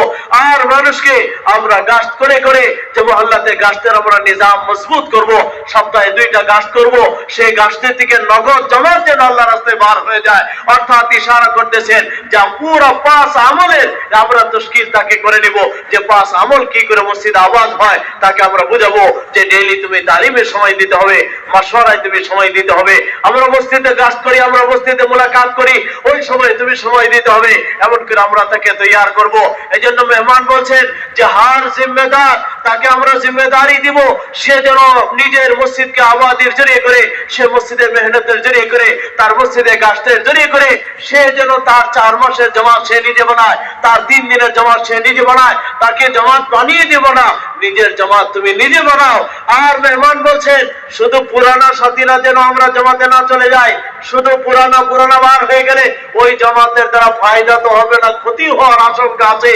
আর মানুষকে আমরা গাস্ত করে করে যে মহল্লাতে গাস্তের আমরা নিজাম মজবুত করব। সপ্তাহে 2টা গাস্ত করব, সেই গাস্তের থেকে নগদ জামাত যেন আল্লাহ রাস্তায় বার হয়ে যায়। অর্থাৎ ইশারা করতেছেন যে পুরো 5 আমলের আমরা তশকিল তাকে করে নিব, যে 5 আমল কি করে মসজিদ আবাদ হয় তাকে আমরা বুঝাবো। যে ডেইলি তুমি তালিমের সময় দিতে হবে, মাশওয়ারায় তুমি সময় দিতে হবে। আমরা মসজিদে গাস্ত করি, আমরা মসজিদে মুলাকাত করি, ওই সময় তুমি সময় দিতে হবে। এমন করে আমরা তাকে তৈয়ার করব। এজন্য মেহমান বলছেন যে হার জিম্মেদার তাকে আমরা জিম্মেদারি দিব, সে যেন নিজের মসজিদকে আবাদের জরিয়ে করে, সে মসজিদের মেহনতের জরিয়ে করে, তার মসজিদে গাস্তের জরিয়ে করে সে যেন তার 4 মাসের জামাত সে নিজে বানায়, তার 3 দিনের জামাত সে নিজে বানায়। তাকে জামাত বানিয়ে দেব না, নিজের জামাত তুমি নিজে বানাও। আর মেহমান বলছেন শুধু পুরানা সাথীরা যেন আমরা জামাতে না চলে যাই। শুধু পুরানা বার হয়ে গেলে ওই জামাতের দ্বারা ফায়দা তো হবে না, ক্ষতি হওয়ার আশঙ্কা আছে।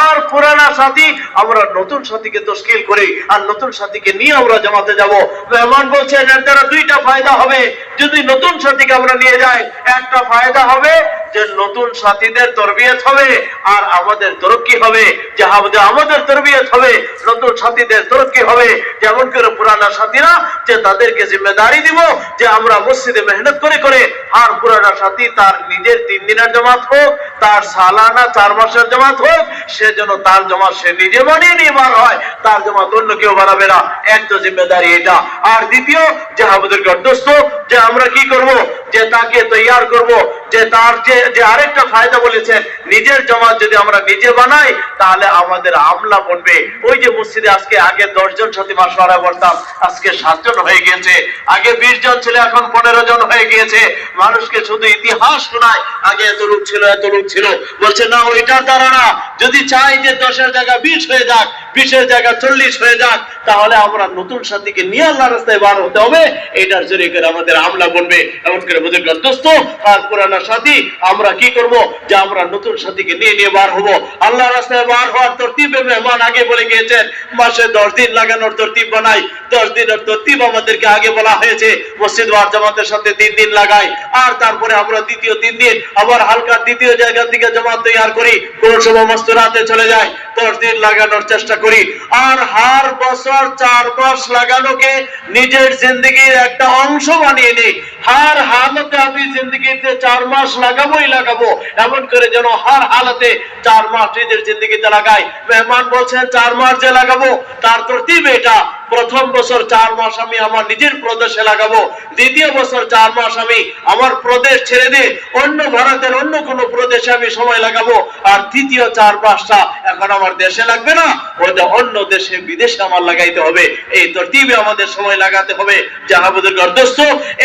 আর পুরানা সাথী আমরা নতুন সাথীকে তশকিল করি, আর নতুন সাথীকে নিয়ে আমরা জামাতে যাব। মেহমান বলছেন এর দ্বারা 2টা ফায়দা হবে। যদি নতুন সাথীকে আমরা নিয়ে যাই, একটা ফায়দা হবে যে নতুন সাথীদের তরবিয়ত হবে, আর আমাদের তরক্কি হবে। যে আমাদের তরবিয়ত হবে, নতুন সাথীদের তরক্কি হবে। যেমন করে পুরানা সাথীরা যে তাদেরকে জিম্মেদারি দিব যে আমরা মসজিদে মেহনত করে করে, আর পুরানা সাথী তার নিজের 3 দিনের জামাত হোক, তার সালানা 4 মাসের জামাত হোক, সে যেন তার জামাত সে নিজে বানিয়ে নিয়ে বার হয়, তার জামাত অন্য কেউ বানাবে না। এক তো জিম্মেদারি এটা। আর দ্বিতীয় যে আমাদের গর্দস্ত যে আমরা কি করব, যে তাকে তৈয়ার করব যে তার যে আরেকটা ফায়দা বলেছেন, নিজের জামাত যদি আমরা নিজে বানাই তাহলে আমাদের আমলা বনবে। ওই যে মসজিদে আগে 10 জন সাথী মাশওয়ারা করতাম, আজকে 7 জন হয়ে গিয়েছে। আগে 20 জন ছিল, এখন 15 জন হয়ে গিয়েছে। মানুষকে শুধু ইতিহাস শোনায়, আগে এত লোক ছিল, এত লোক ছিল। বলছে না, ওইটার দ্বারা না, যদি চাই যে 10-এর জায়গা 20 হয়ে যাক, 20-এর জায়গা 40 হয়ে যাক, তাহলে আমরা নতুন সাথীকে নিয়ে আল্লাহর রাস্তায় বার হতে হবে। এটার জন্য করে আমাদের আমলা বনবে। এমন করে বুঝে দোস্ত আর পুরানা সাথী আমরা কি করব, যে আমরা নতুন সাথীকে নিয়ে বার হব। আল্লাহর রাস্তায় বার হওয়ার তরতিবে মেহমান আগে বলে গিয়েছেন, মাসে 10 দিন লাগানোর তরতিব বানাই। 10 দিনের তরতিব আমাদেরকে আগে বলা হয়েছে। মসজিদ ওয়ার জামাতের সাথে 3 দিন লাগাই, আর তারপরে আমরা দ্বিতীয় 3 দিন আবার হালকা দ্বিতীয় জায়গা থেকে জামাত তৈরি করি। কোন সময় মস্তরাতে চলে যায়, 10 দিন লাগানোর চেষ্টা করি। আর হার বছর 4 মাস লাগানোকে নিজের জিন্দগির একটা অংশ বানিয়ে নেই। হার হালতে আমি জিন্দগিতে 4 মাস লাগাবোই লাগাবো, এমন করে যেন হার হালতে 4 মাস নিজের জিন্দগিতে লাগাই। মেহমান বলছেন 4 মাস যে লাগাবো, তার তরতিব এটা। প্রথম বছর 4 মাস আমি আমার নিজের প্রদেশে লাগাবো, দ্বিতীয় বছর 4 মাস আমি আমার প্রদেশ ছেড়ে দিয়ে অন্য ভারতের অন্য কোনো প্রদেশে আমি সময় লাগাবো, আর তৃতীয় 4 মাসটা এখন আমার দেশে লাগবে না, ওটা অন্য দেশে বিদেশে আমার লাগাইতে হবে। এই তরতিবে আমাদের সময় লাগাতে হবে। জাহাবুদুর দোস্ত,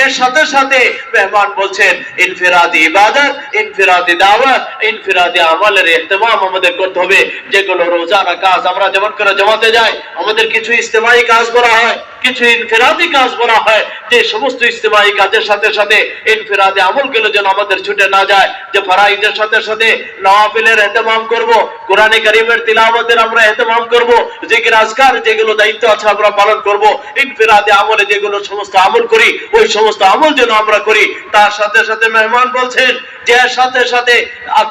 এর সাথে সাথে মেহমান বলছেন ইনফিরাদি ইবাদত, ইনফিরাদি দাওয়াত, ইনফিরাদি আমলের ইহতিমাম আমাদের করতে হবে। যেগুলো রোজানা কাজ, আমরা যেমন করে জমাতে যাই, আমাদের কিছু ইজতিমাই কাজ করা হয়, কিছু ইনফিরাদি কাজ করা হয়। যে সমস্ত ইজতিমাই কাজের সাথে সাথে ইনফিরাদি আমলগুলো যেন আমাদের ছুটে না যায়। যে ফরাইজের সাথে সাথে নওয়াফিলের ইহতিমাম করব, কোরআনে কারীমের তিলাওয়াতের আমরা ইহতিমাম করব, জিকির আজকার যেগুলো দায়িত্ব আছে আমরা পালন করব। ইনফিরাদি আমলে যেগুলো সমস্ত আমল করি, ওই সমস্ত আমল যেন আমরা করি। তার সাথে সাথে মেহমান বলছেন যে সাথে সাথে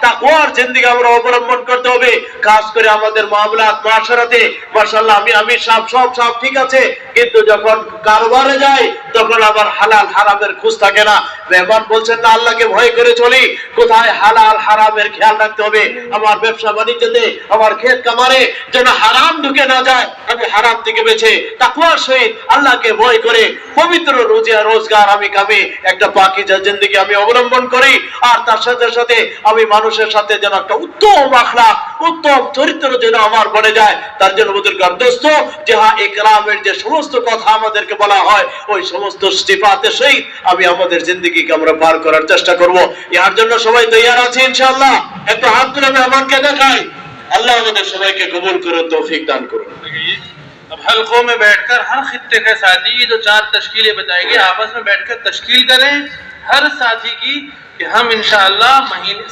তাকওয়ার জিন্দেগি আমরা অবলম্বন করতে হবে। খাস করে আমাদের মামলাত মাশারাতে মাশাআল্লাহ আমি সব ঠিক আছে, কিন্তু যখন কারবারে যাই তখন আবার হালাল হারামের খোঁজ থাকে না। মেহমান বলছেন না, আল্লাহকে ভয় করে চলি, কোথায় হালাল হারামের খেয়াল রাখতে হবে। আমার ব্যবসা বাণিজ্যতে, আমার ক্ষেত কামারে যেন হারাম ঢুকে না যায়, আমি হারাম থেকে বেঁচে তাকওয়ার সহিত আল্লাহকে ভয় করে পবিত্র রোজগার আমি কামে একটা পাকিজা জিন্দেগি আমি অবলম্বন করি। আর তার সাথে সাথে আমি মানুষের সাথে যেন একটা উত্তম আখলাক, উত্তম চরিত্র যেন আমার বনে যায়। তার জন্য বুজুর্গ দোস্ত, যে ইকরামের যে সমস্ত কথা আমাদেরকে বলা হয়, ওই সমস্ত সিফাতের সহিত আমি আমাদের জিন্দেগিকে আমরা পার করার চেষ্টা করব। এর জন্য সবাই তৈরি আছে ইনশাআল্লাহ। একটু হাত তুলে মেহমানকে দেখাই। আল্লাহ আমাদের সবাইকে কবুল করুন, তৌফিক দান করুন। अब हलकों में बैठकर हर खित्ते के साथी जो 4 तश्कीलें बताएंगे, आपस में बैठकर तश्कील करें हर साथी की, कि हम इंशाअल्लाह महीने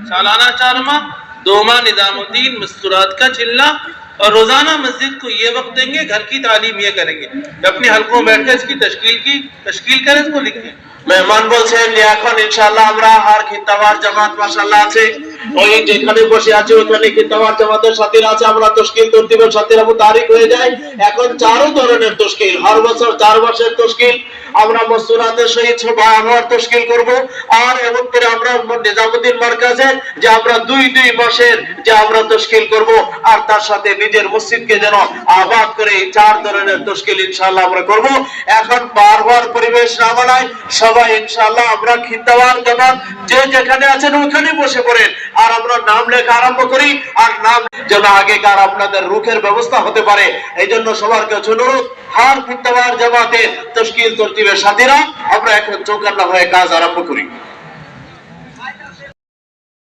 सालाना 4 माह, 2 माह निजामुद्दीन मस्तूरात का चिल्ला, और रोजाना मस्जिद को ये वक्त देंगे, घर की तालीम ये करेंगे। अपनी हलकों में बैठकर इसकी तश्कील करें, इसको लिखें। মেহমান বলছেন যে এখন ইনশাআল্লাহ আমরা হার খিতাবার জামাত মাশাআল্লাহ আছে, ওই যেখানে বসে আছে ওখানে খিতাবার জামাতের সাথীরা আছে। আমরা তশকিল তরতিবের সাথীরা মুতারিক হয়ে যাই। এখন 4 ধরনের তশকিল, হর বছর 4 মাসের তশকিল আমরা মসুরাতের সহিত সুবহানাল্লাহ তশকিল করব। আর এমন করে আমরা নিজামুদ্দিন মার্কাজে যে আমরা 2 মাসের যে আমরা তশকিল করব। আর তার সাথে নিজের মসজিদকে যেন আবাদ করে 4 ধরনের তশকিল ইনশাআল্লাহ আমরা করব। এখন বারবার পরিবেশ না বানাই, সবাই ইনশাআল্লাহ আমরা খিতাবার জামাত যে যেখানে আছেন ওখানে বসে পড়েন, আর আমরা নাম লেখা আরম্ভ করি। আর নাম যেন আগেকার আপনাদের রুখের ব্যবস্থা হতে পারে, এই জন্য সবার কাছে অনুরোধ, হার খিতাবার জামাতের তশকিল তরতিবের সাথীরা আমরা এখন চৌকান্না হয়ে কাজ আরম্ভ করি।